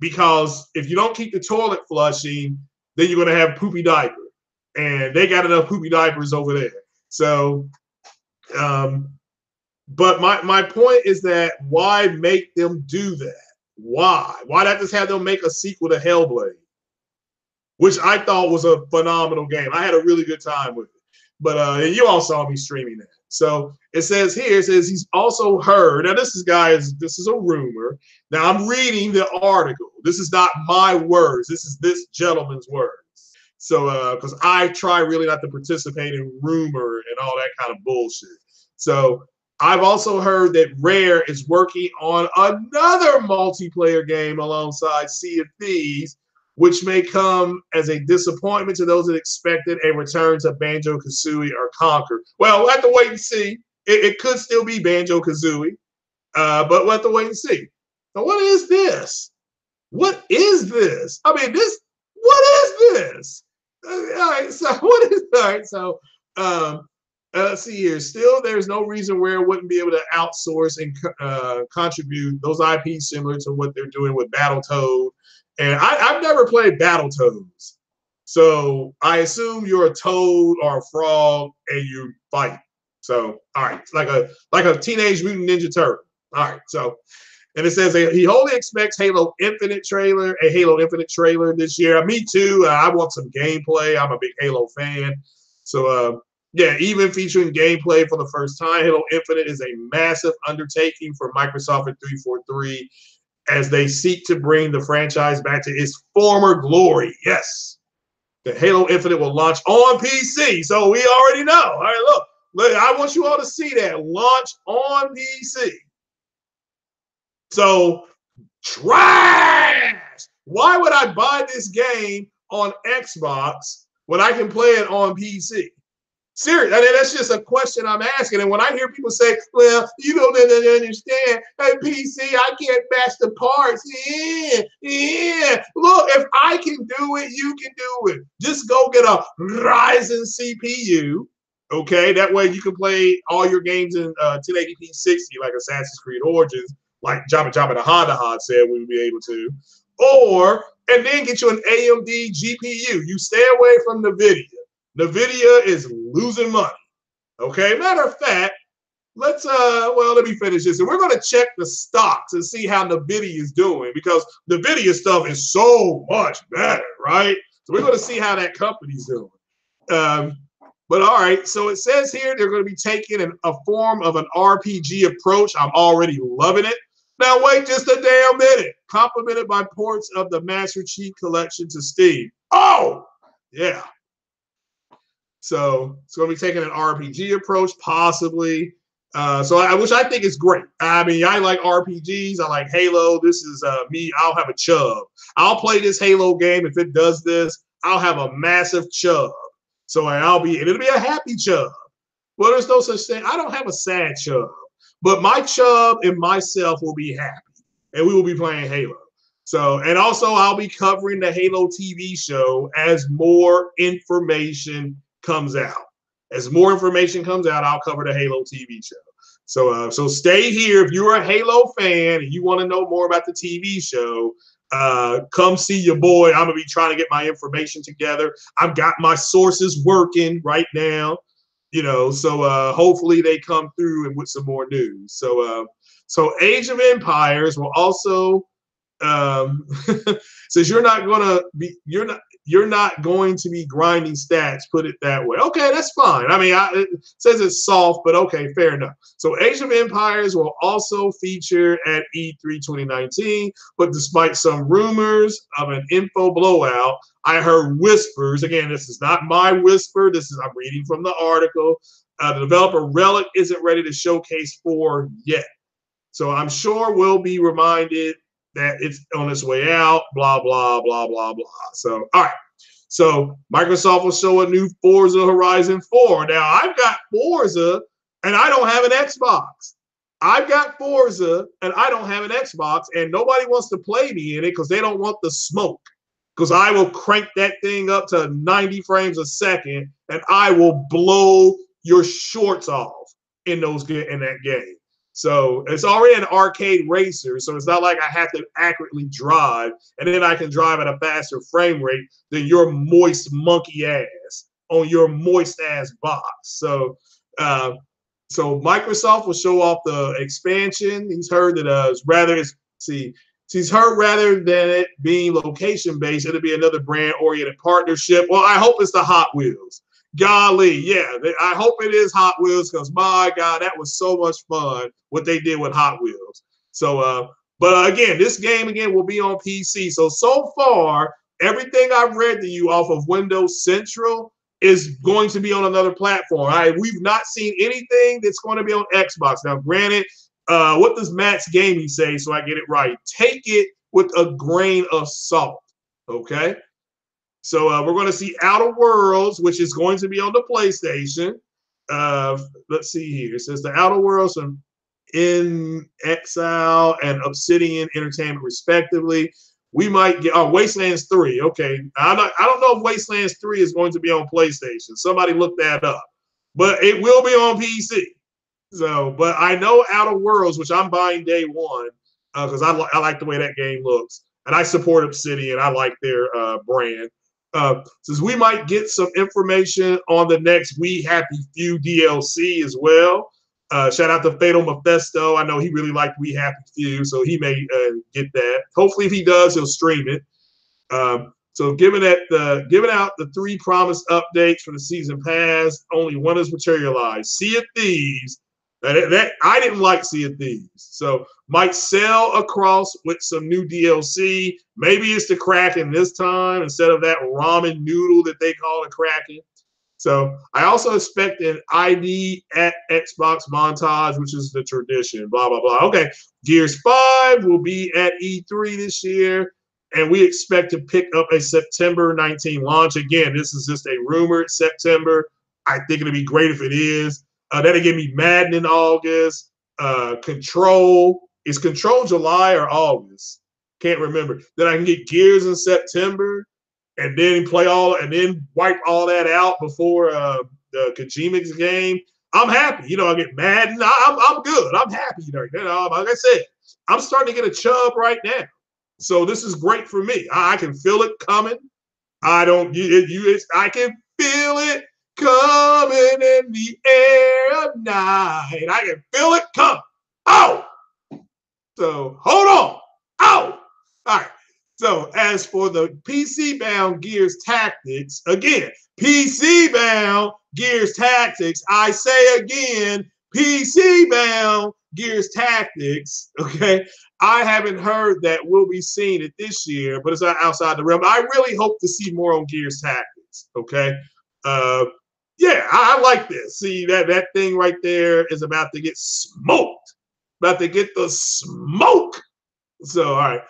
because if you don't keep the toilet flushing, then you're going to have poopy diaper. And they got enough poopy diapers over there. So, but my point is that why make them do that? Why not just have them make a sequel to Hellblade, which I thought was a phenomenal game. I had a really good time with it. But you all saw me streaming that. So it says he's also heard. Now this is a rumor. Now I'm reading the article. This is not my words. This is this gentleman's words. So because I try really not to participate in rumor and all that kind of bullshit. So I've also heard that Rare is working on another multiplayer game alongside Sea of Thieves, which may come as a disappointment to those that expected a return to Banjo-Kazooie or Conquer. Well, we'll have to wait and see. It could still be Banjo-Kazooie, but we'll have to wait and see. Now, what is this? What is this? I mean, what is this? All right, so let's see here. Still, there's no reason where it wouldn't be able to outsource and contribute those IPs similar to what they're doing with Battletoad. And I've never played Battletoads, so I assume you're a toad or a frog and you fight. So, all right, it's like a Teenage Mutant Ninja Turtle. All right, so, and it says he wholly expects a Halo Infinite trailer this year. Me too. I want some gameplay. I'm a big Halo fan. So, yeah, even featuring gameplay for the first time, Halo Infinite is a massive undertaking for Microsoft and 343 as they seek to bring the franchise back to its former glory. Yes, the Halo Infinite will launch on PC, so we already know. All right, look, I want you all to see that launch on PC. So, trash! Why would I buy this game on Xbox when I can play it on PC? Serious. I mean, that's just a question I'm asking. And when I hear people say, well, you don't understand, hey, PC, I can't match the parts. Yeah, yeah. Look, if I can do it, you can do it. Just go get a Ryzen CPU. Okay, that way you can play all your games in 1080p 60, like Assassin's Creed Origins, like Jabba Jabba the Honda said we would be able to. Or, and then get you an AMD GPU. You stay away from NVIDIA. NVIDIA is losing money. Okay, matter of fact, let's let me finish this. And we're going to check the stocks and see how NVIDIA is doing, because NVIDIA stuff is so much better, right? So we're going to see how that company's doing. But all right, so it says here they're going to be taking a form of an RPG approach. I'm already loving it. Now wait just a damn minute. Complemented by ports of the Master Chief Collection to Steam. Oh, yeah. So it's going to be taking an RPG approach, possibly. Which I think is great. I mean, I like RPGs. I like Halo. This is me. I'll have a chub. I'll play this Halo game. If it does this, I'll have a massive chub. So it'll be a happy chub. Well, there's no such thing. I don't have a sad chub, but my chub and myself will be happy, and we will be playing Halo. So, and also I'll be covering the Halo TV show as more information comes out. As more information comes out, I'll cover the Halo TV show. So stay here. If you're a Halo fan and you want to know more about the TV show, come see your boy. I'm going to be trying to get my information together. I've got my sources working right now, so hopefully they come through and with some more news. So Age of Empires will also, since you're not going to be grinding stats, put it that way. Okay, that's fine. I mean, it says it's soft, but okay, fair enough. So Age of Empires will also feature at E3 2019, but despite some rumors of an info blowout, I heard whispers. Again, this is not my whisper. I'm reading from the article. The developer Relic isn't ready to showcase 4 yet. So I'm sure we'll be reminded that it's on its way out, blah, blah, blah, blah, blah. So, all right. So Microsoft will show a new Forza Horizon 4. Now, I've got Forza, and I don't have an Xbox. I've got Forza, and I don't have an Xbox, and nobody wants to play me in it because they don't want the smoke. Because I will crank that thing up to 90 frames a second, and I will blow your shorts off in that game. So it's already an arcade racer, so it's not like I have to accurately drive, and then I can drive at a faster frame rate than your moist monkey ass on your moist ass box. So Microsoft will show off the expansion. He's heard that he's heard rather than it being location based, it'll be another brand oriented partnership. Well, I hope it's the Hot Wheels. Golly, yeah, I hope it is Hot Wheels, because my God, that was so much fun what they did with Hot Wheels. So, but again, this game will be on PC. So far, everything I've read to you off of Windows Central is going to be on another platform. We've not seen anything that's going to be on Xbox. Now, granted, what does Matt's Gaming say? So I get it right. Take it with a grain of salt. Okay. So we're going to see Outer Worlds, which is going to be on the PlayStation. Let's see here. It says the Outer Worlds from In Exile and Obsidian Entertainment, respectively. We might get Wastelands 3. Okay, I don't know if Wastelands 3 is going to be on PlayStation. Somebody look that up, but it will be on PC. So, but I know Outer Worlds, which I'm buying day one, because I like the way that game looks, and I support Obsidian. I like their brand. Since we might get some information on the next We Happy Few DLC as well. Shout out to Fatal Mephisto. I know he really liked We Happy Few, so he may get that. Hopefully, if he does, he'll stream it. So giving out the 3 promised updates for the season pass, only one has materialized. Sea of Thieves. That I didn't like Sea of Thieves, so might sell across with some new DLC. Maybe it's the Kraken this time instead of that ramen noodle that they call the Kraken. So I also expect an ID at Xbox montage, which is the tradition. Blah blah blah. Okay, Gears 5 will be at E3 this year, and we expect to pick up a September 19 launch. Again, this is just a rumored September. I think it'll be great if it is. That'll give me Madden in August. Control. Is Control July or August? Can't remember. Then I can get Gears in September, and then play all, and then wipe all that out before the Kojima's game. I'm happy. You know, I get Madden. I'm good. I'm happy. You know, like I said, I'm starting to get a chub right now. So this is great for me. I can feel it coming. I can feel it coming in the air of night. I can feel it coming. Oh! So hold on. Oh! All right. So as for the PC-bound Gears Tactics, again, PC-bound Gears Tactics, I say again, PC-bound Gears Tactics, okay? I haven't heard that we'll be seeing it this year, but it's not outside the realm. I really hope to see more on Gears Tactics, okay? Yeah, I like this. See, that thing right there is about to get smoked. About to get the smoke. So, all right.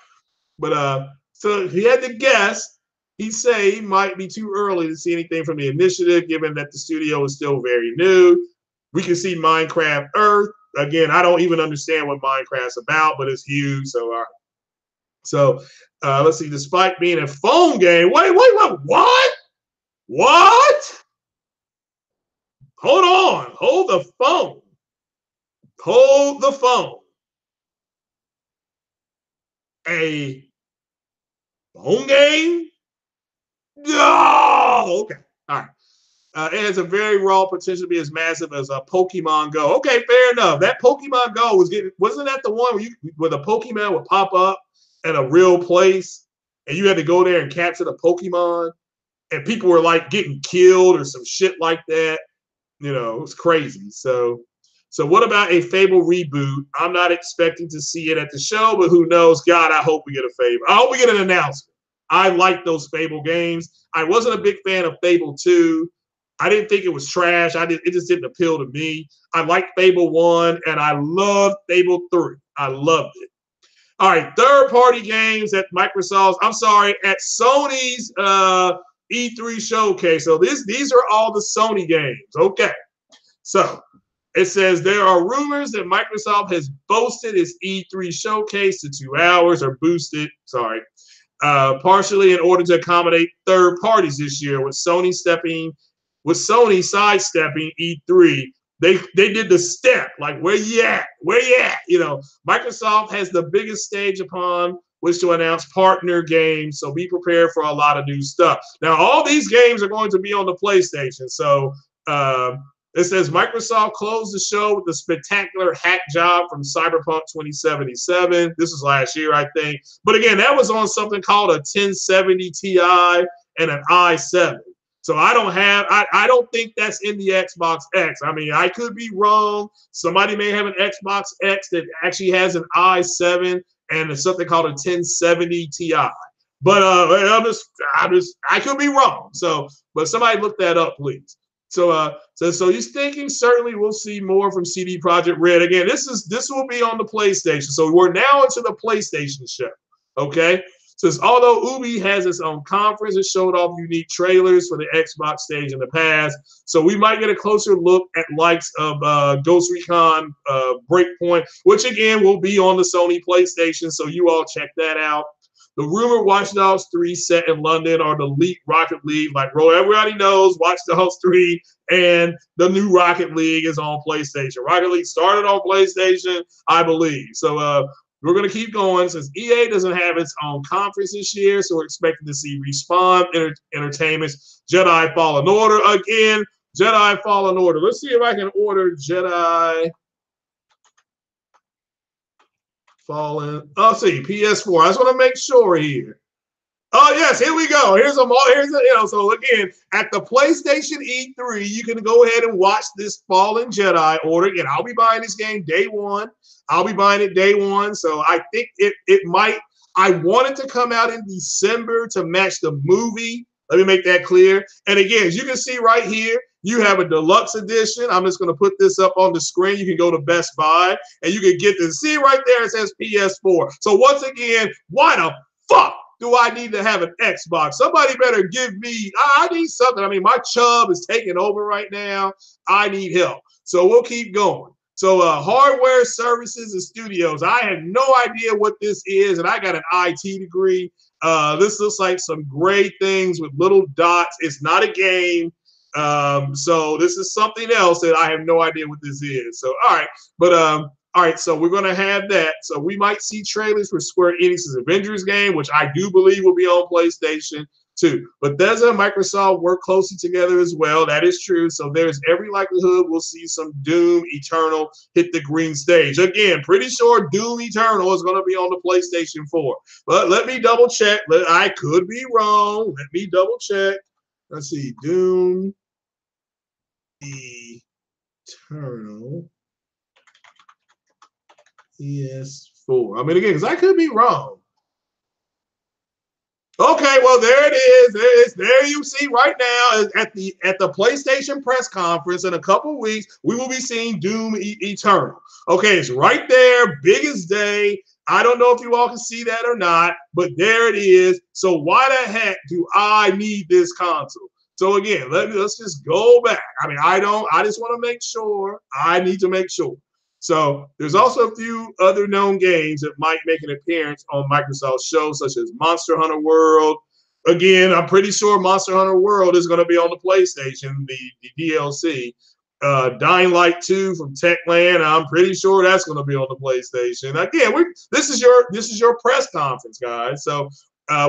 But so he had to guess. He'd say it might be too early to see anything from the initiative, given that the studio is still very new. We can see Minecraft Earth. Again, I don't even understand what Minecraft's about, but it's huge. So, all right. So, let's see. Despite being a phone game, wait, what? What? Hold on. Hold the phone. Hold the phone. A phone game? No. Okay. All right. It has a very raw potential to be as massive as a Pokemon Go. Okay, fair enough. That Pokemon Go wasn't that the one where the Pokemon would pop up at a real place and you had to go there and capture the Pokemon and people were like getting killed or some shit like that. You know, it was crazy. So what about a Fable reboot? I'm not expecting to see it at the show, but who knows? God, I hope we get a Fable. I hope we get an announcement. I like those Fable games. I wasn't a big fan of Fable 2. I didn't think it was trash. It just didn't appeal to me. I liked Fable 1, and I loved Fable 3. I loved it. All right, third-party games at Microsoft's, at Sony's E3 showcase. So these are all the Sony games. Okay. So it says there are rumors that Microsoft has boosted its E3 showcase to 2 hours, or boosted, partially in order to accommodate third parties this year, with Sony sidestepping E3. They did the step, like, where you at? Where you at? You know, Microsoft has the biggest stage upon which to announce partner games, so be prepared for a lot of new stuff. Now, all these games are going to be on the PlayStation. So it says Microsoft closed the show with a spectacular hack job from Cyberpunk 2077. This was last year, I think. But again, that was on something called a 1070 Ti and an i7. So I don't think that's in the Xbox X. I mean, I could be wrong. Somebody may have an Xbox X that actually has an i7 and something called a 1070 Ti. But I could be wrong. So, but somebody look that up, please. So he's thinking certainly we'll see more from CD Projekt Red. Again, this will be on the PlayStation. So we're now into the PlayStation show. Okay. Says although Ubi has its own conference, it showed off unique trailers for the Xbox stage in the past. So we might get a closer look at likes of Ghost Recon Breakpoint, which again will be on the Sony PlayStation. So you all check that out. The rumored Watch Dogs 3 set in London, or the leaked Rocket League, like everybody knows, Watch Dogs 3 and the new Rocket League is on PlayStation. Rocket League started on PlayStation, I believe. So we're going to keep going since EA doesn't have its own conference this year, so we're expecting to see Respawn Entertainment's Jedi Fallen Order again. Jedi Fallen Order. Let's see if I can order Jedi Fallen. Oh, see, PS4. I just want to make sure here. Oh, yes, here we go. So again, at the PlayStation E3, you can go ahead and watch this Fallen Jedi Order. And I'll be buying this game day one. I'll be buying it day one. So I think it might. I want it to come out in December to match the movie. Let me make that clear. And again, as you can see right here, you have a deluxe edition. I'm just going to put this up on the screen. You can go to Best Buy and you can get this. See right there, it says PS4. So once again, why the fuck do I need to have an Xbox? Somebody better give me, I need something. I mean, my chub is taking over right now. I need help. So we'll keep going. So hardware, services, and studios. I had no idea what this is, and I got an IT degree. This looks like some gray things with little dots. It's not a game. So this is something else that I have no idea what this is. So, all right. But all right, so we're going to have that. So we might see trailers for Square Enix's Avengers game, which I do believe will be on PlayStation 2. Bethesda and Microsoft work closely together as well. That is true. So there's every likelihood we'll see some Doom Eternal hit the green stage. Again, pretty sure Doom Eternal is going to be on the PlayStation 4. But let me double check. I could be wrong. Let me double check. Let's see. Doom Eternal PS4. I mean, again, because I could be wrong. Okay, well, there it is. There you see right now at the PlayStation press conference in a couple weeks, we will be seeing Doom Eternal. Okay, it's right there, biggest day. I don't know if you all can see that or not, but there it is. So why the heck do I need this console? So again, let's just go back. I mean, I just want to make sure. I need to make sure. So there's also a few other known games that might make an appearance on Microsoft's show, such as Monster Hunter World. Again, I'm pretty sure Monster Hunter World is going to be on the PlayStation, the DLC. Dying Light 2 from Techland, I'm pretty sure that's going to be on the PlayStation. Again, this is your press conference, guys. So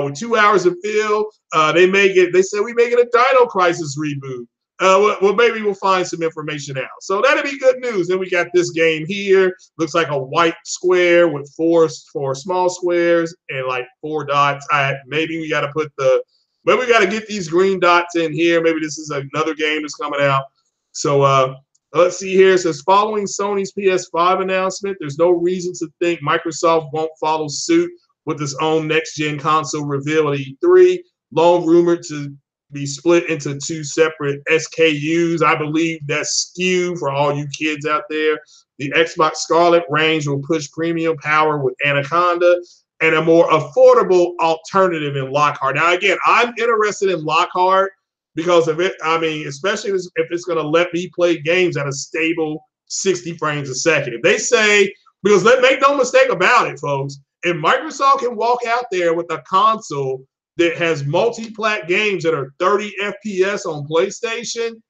with 2 hours of fill, they said we make it a Dino Crisis reboot. Well, maybe we'll find some information out. So that'll be good news. Then we got this game here. Looks like a white square with four small squares and like 4 dots. Maybe we got to get these green dots in here. Maybe this is another game that's coming out. So let's see here. It says, following Sony's PS5 announcement, there's no reason to think Microsoft won't follow suit with its own next-gen console reveal at E3. Long rumored to be split into 2 separate SKUs. I believe that's SKU for all you kids out there. The Xbox Scarlet range will push premium power with Anaconda and a more affordable alternative in Lockhart. Now, again, I'm interested in Lockhart because of it. I mean, especially if it's going to let me play games at a stable 60 frames a second. If they say, because make no mistake about it, folks, if Microsoft can walk out there with a console that has multi-plat games that are 30 FPS on PlayStation,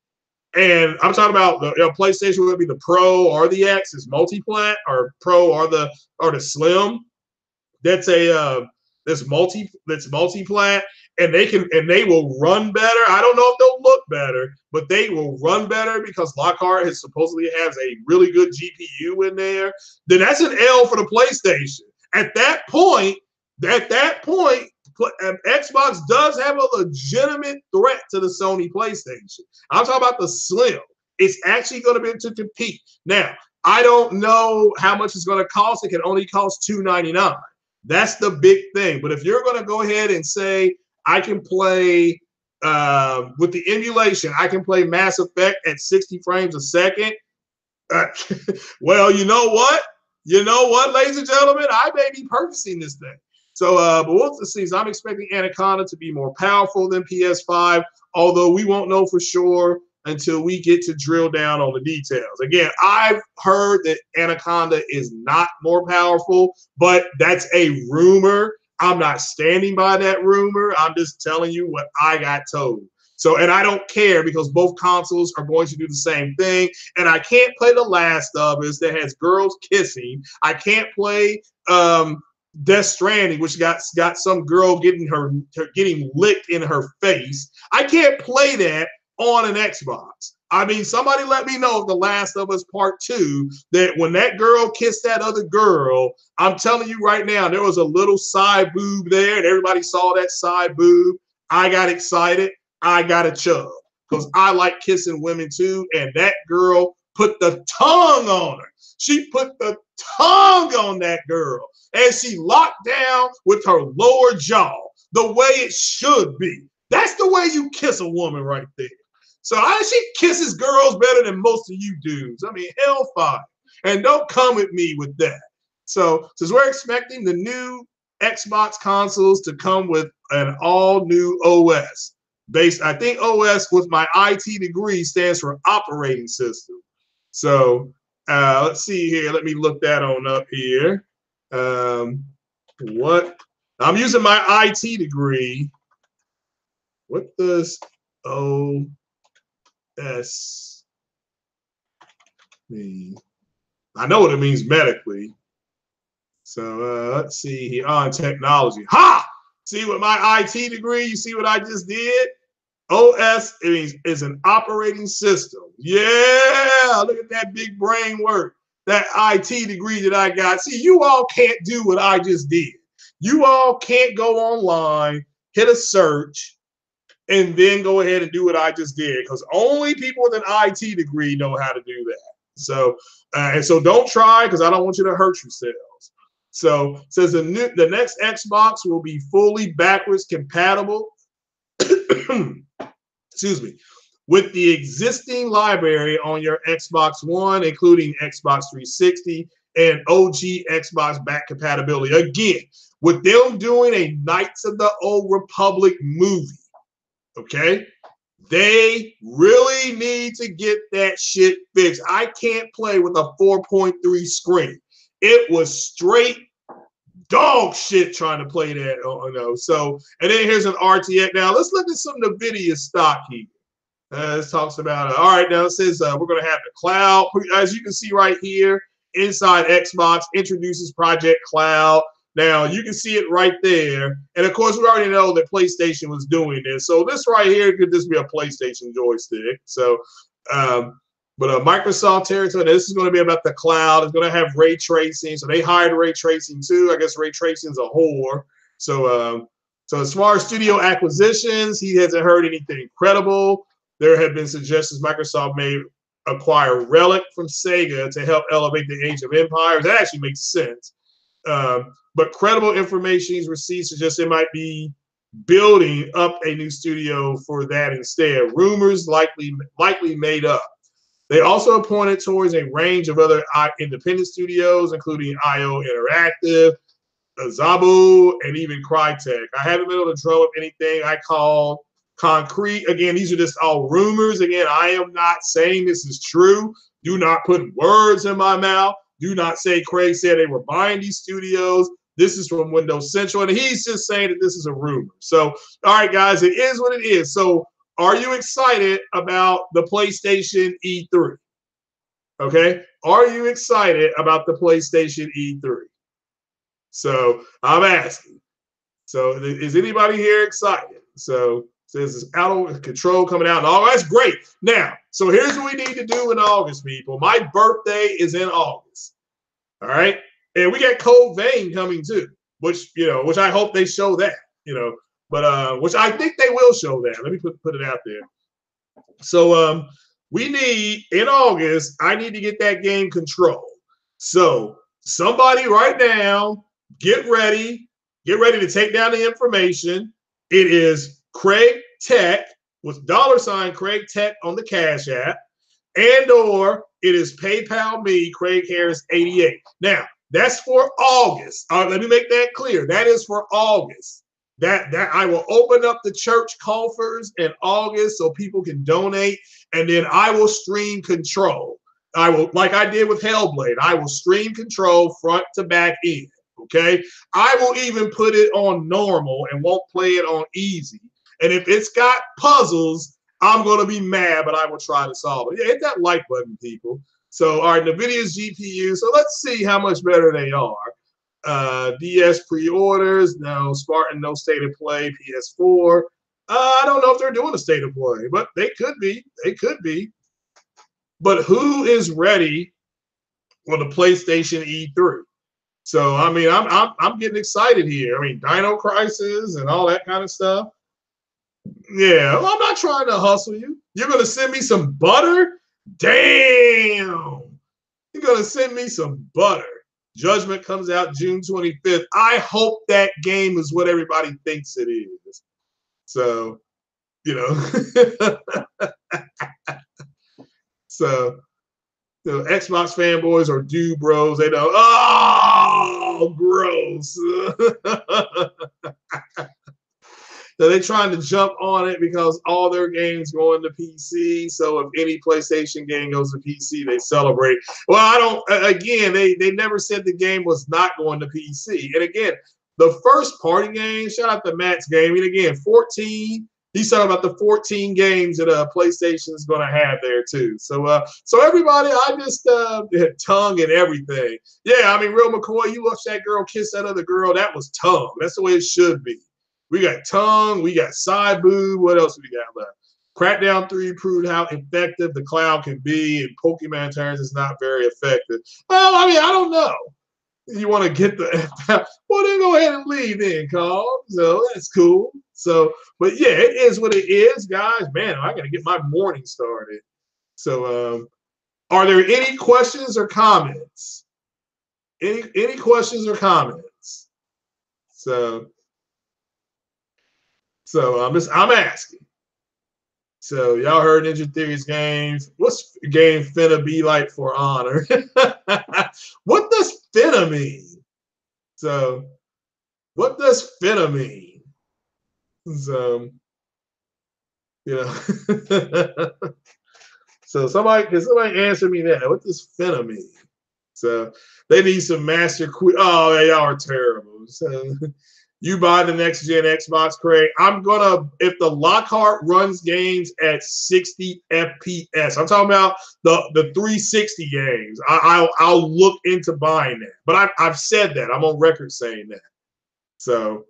and I'm talking about the PlayStation would be the Pro or the X is multi-plat, or Pro or the Slim. That's multi-plat, and they will run better. I don't know if they'll look better, but they will run better because Lockhart supposedly has a really good GPU in there. Then that's an L for the PlayStation. At that point, Xbox does have a legitimate threat to the Sony PlayStation. I'm talking about the Slim. It's actually going to be able to compete. Now, I don't know how much it's going to cost. It can only cost $299. That's the big thing. But if you're going to go ahead and say, I can play with the emulation, I can play Mass Effect at 60 frames a second. Well, you know what? Ladies and gentlemen, I may be purchasing this thing. So, but we'll see. I'm expecting Anaconda to be more powerful than PS5, although we won't know for sure until we get to drill down on the details. Again, I've heard that Anaconda is not more powerful, but that's a rumor. I'm not standing by that rumor. I'm just telling you what I got told. So, and I don't care because both consoles are going to do the same thing. And I can't play The Last of Us that has girls kissing. I can't play Death Stranding, which got some girl getting licked in her face. I can't play that on an Xbox. I mean, somebody let me know if The Last of Us Part 2, that when that girl kissed that other girl, I'm telling you right now, there was a little side boob there, and everybody saw that side boob. I got excited. I got a chub because I like kissing women too, and that girl put the tongue on her. She put the tongue on that girl, and she locked down with her lower jaw the way it should be. That's the way you kiss a woman right there. So she kisses girls better than most of you dudes. I mean, hellfire. And don't come at me with that. So since we're expecting the new Xbox consoles to come with an all-new OS. I think OS with my IT degree stands for operating system. So let's see here. Let me look that on up here. What? I'm using my IT degree. What does OS mean? I know what it means medically. So let's see here on technology. Ha! See with my IT degree, you see what I just did? OS is an operating system. Yeah, look at that big brain work. That IT degree that I got. See, you all can't do what I just did. You all can't go online, hit a search, and then go ahead and do what I just did, because only people with an IT degree know how to do that. So, and so don't try, because I don't want you to hurt yourselves. So it says the next Xbox will be fully backwards compatible. Excuse me, with the existing library on your Xbox One, including Xbox 360 and OG Xbox back compatibility. Again, with them doing a Knights of the Old Republic movie, okay, they really need to get that shit fixed. I can't play with a 4.3 screen. It was straight dog shit trying to play that. Oh, no. So, and then here's an RTX. Now, let's look at some of the NVIDIA stock here. This talks about, all right, now it says we're going to have the cloud. As you can see right here, inside Xbox introduces Project Cloud. Now, you can see it right there. And, of course, we already know that PlayStation was doing this. So this right here could just be a PlayStation joystick. So, but Microsoft territory, this is going to be about the cloud. It's going to have ray tracing. So they hired ray tracing too. I guess ray tracing is a whore. So, so as far as studio acquisitions, he hasn't heard anything credible. There have been suggestions Microsoft may acquire Relic from Sega to help elevate the Age of Empires. That actually makes sense. But credible information he's received suggests they might be building up a new studio for that instead. Rumors likely made up. They also pointed towards a range of other independent studios, including IO Interactive, Zabu, and even Crytek. I haven't been able to drum up anything I call concrete. Again, these are just all rumors. Again, I am not saying this is true. Do not put words in my mouth. Do not say Craig said they were buying these studios. This is from Windows Central, and he's just saying that this is a rumor. So, all right, guys, it is what it is. So, are you excited about the PlayStation E3? Okay, are you excited about the PlayStation E3? So, I'm asking. So, is anybody here excited? So, says it's out of control coming out. Oh, that's great. Now, so here's what we need to do in August, people. My birthday is in August. All right. And we got Code Vein coming too, which I hope they show that, but which I think they will show that. Let me put it out there. So we need in August, I need to get that game Control. So somebody right now, get ready to take down the information. It is Craig Tech with $ Craig Tech on the Cash App, and or it is PayPal me, Craig Harris 88. Now, that's for August. Let me make that clear. That is for August. That I will open up the church coffers in August so people can donate, and then I will stream Control. I will, like I did with Hellblade, I will stream Control front to back end. Okay. I will even put it on normal and won't play it on easy. And if it's got puzzles, I'm going to be mad, but I will try to solve it. Yeah, hit that like button, people. So, all right, NVIDIA's GPU. So let's see how much better they are. DS pre-orders. No, Spartan, no state of play. PS4. I don't know if they're doing a state of play, but they could be. They could be. But who is ready for the PlayStation E3? So, I mean, I'm getting excited here. I mean, Dino Crisis and all that kind of stuff. Yeah, well, I'm not trying to hustle you. You're going to send me some butter? Damn. You're going to send me some butter. Judgment comes out June 25th. I hope that game is what everybody thinks it is. So, so, Xbox fanboys are dude bros. They know, oh, Oh, gross. So they're trying to jump on it because all their games go into PC. So if any PlayStation game goes to PC, they celebrate. Well, I don't. Again, they never said the game was not going to PC. And again, the first party game. Shout out to Matt's Gaming. Again, 14. He's talking about the 14 games that PlayStation is going to have there too. So everybody, I just tongue and everything. Yeah, I mean, Real McCoy, you watch that girl kiss that other girl. That was tongue. That's the way it should be. We got tongue, we got side boob. What else we got left? Crackdown 3 proved how effective the cloud can be, and Pokemon turns is not very effective. Well, I mean, I don't know. You want to get the well, then go ahead and leave then, Carl. So that's cool. So, but yeah, it is what it is, guys. Man, I gotta get my morning started. So are there any questions or comments? Any questions or comments? So I'm asking. So y'all heard Ninja Theory's games. What's game finna be like for Honor? What does finna mean? So what does finna mean? So so can somebody answer me that? What does finna mean? So they need some master quiz. Oh, y'all are terrible. So you buy the next gen Xbox, Craig. I'm gonna, if the Lockhart runs games at 60 FPS. I'm talking about the 360 games. I'll look into buying that. But I've said that. I'm on record saying that. So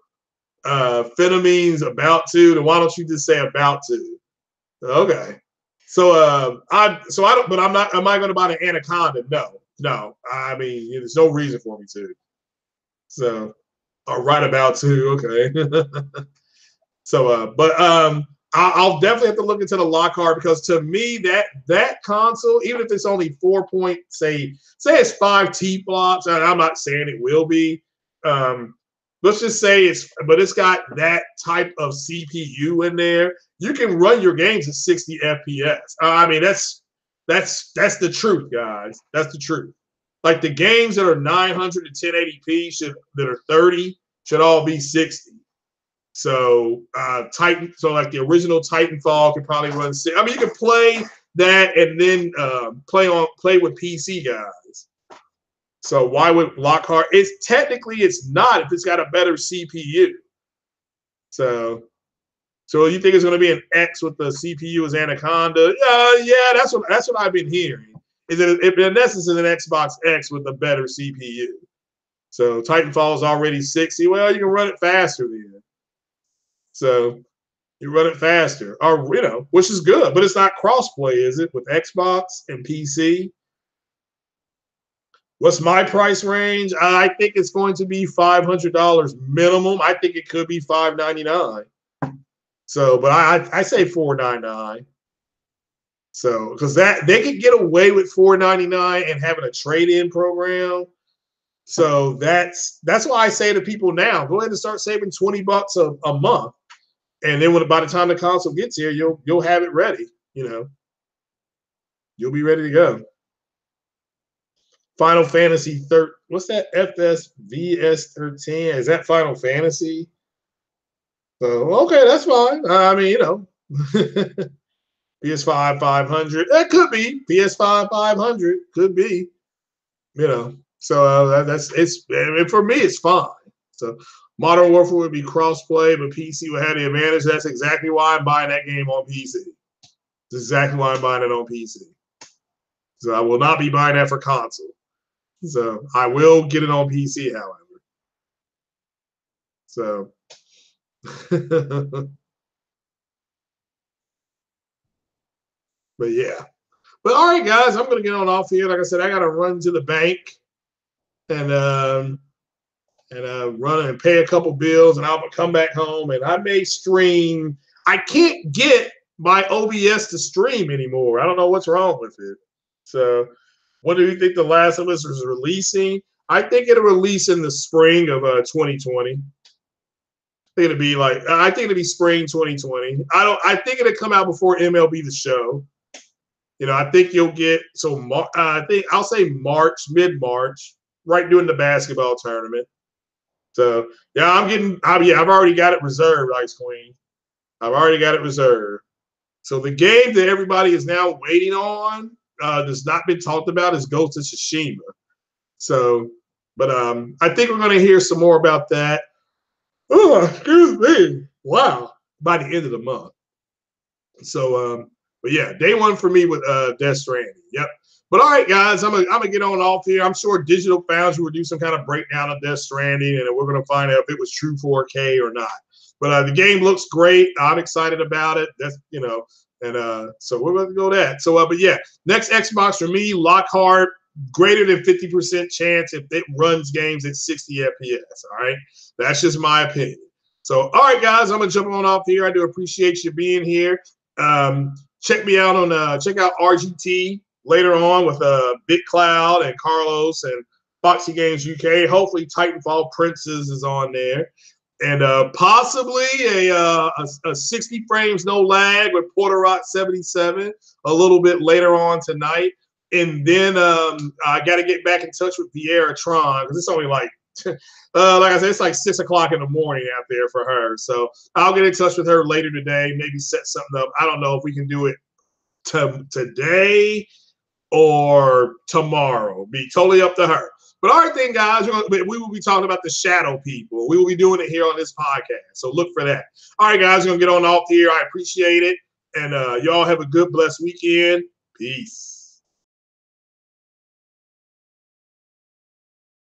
finna means about to. Then why don't you just say about to? Okay. So I don't. But I'm not. Am I going to buy the Anaconda? No. I mean, there's no reason for me to. So. Or right about to, okay. So, but I'll definitely have to look into the Lockhart because to me that console, even if it's only 4 point, say it's 5 T flops, and I'm not saying it will be. Let's just say it's got that type of CPU in there. You can run your games at 60 FPS. I mean, that's the truth, guys. That's the truth. Like the games that are 900 and 1080p that are 30 should all be 60. So so like the original Titanfall could probably run 60. I mean, you can play that and then play with PC guys. So why would Lockhart? It's not if it's got a better CPU. So you think it's going to be an X with the CPU as Anaconda? Yeah, that's what I've been hearing. Is that in essence is an Xbox X with a better CPU. So Titanfall is already 60. Well, you can run it faster then. So you run it faster, or which is good, but it's not crossplay, is it, with Xbox and PC? What's my price range? I think it's going to be $500 minimum. I think it could be $599. So, but I say $499. So, because that they could get away with $499 and having a trade-in program. So that's why I say to people now, go ahead and start saving $20 a month, and then by the time the console gets here, you'll have it ready. You'll be ready to go. Final Fantasy 13. What's that? FSVS 13. Is that Final Fantasy? So okay, that's fine. I mean, PS5 500. That could be PS5 500. Could be. So for me, it's fine. So Modern Warfare would be crossplay, but PC would have the advantage. That's exactly why I'm buying that game on PC. That's exactly why I'm buying it on PC. So I will not be buying that for console. So I will get it on PC, however. So but yeah. But all right, guys, I'm gonna get on off here. Like I said, I gotta run to the bank and run and pay a couple bills, and I'll come back home and I may stream. I can't get my OBS to stream anymore. I don't know what's wrong with it. So when do you think The Last of Us is releasing? I think it'll release in the spring of 2020. I think it'll be spring 2020. I think it'll come out before MLB The Show. I think you'll get I think I'll say mid-March. right during the basketball tournament. So yeah, I've already got it reserved, Ice Queen. I've already got it reserved. So the game that everybody is now waiting on that's not been talked about is Ghost of Tsushima. So, but I think we're going to hear some more about that. Oh, excuse me! Wow, by the end of the month. So, but yeah, day one for me with Death Stranding. Yep. But all right, guys, I'm gonna get on off here. I'm sure Digital Foundry will do some kind of breakdown of Death Stranding, and we're gonna find out if it was true 4K or not. But the game looks great. I'm excited about it. That's and so we're gonna go that. So, but yeah, next Xbox for me, Lockhart, greater than 50% chance if it runs games at 60 FPS. All right, that's just my opinion. So, all right, guys, I'm gonna jump on off here. I do appreciate you being here. Check me out on check out RGT later on with Big Cloud and Carlos and Foxy Games UK. Hopefully, Titanfall Princess is on there, and possibly a 60 frames no lag with Porter Rock 77 a little bit later on tonight. And then I got to get back in touch with Vieira Tron because it's only like like I said, it's like 6 o'clock in the morning out there for her. So I'll get in touch with her later today, maybe set something up. I don't know if we can do it today or tomorrow. Be totally up to her. But all right then, guys, we will be talking about the shadow people. We will be doing it here on this podcast. So look for that. All right, guys, we're going to get on off here. I appreciate it. And y'all have a good, blessed weekend. Peace.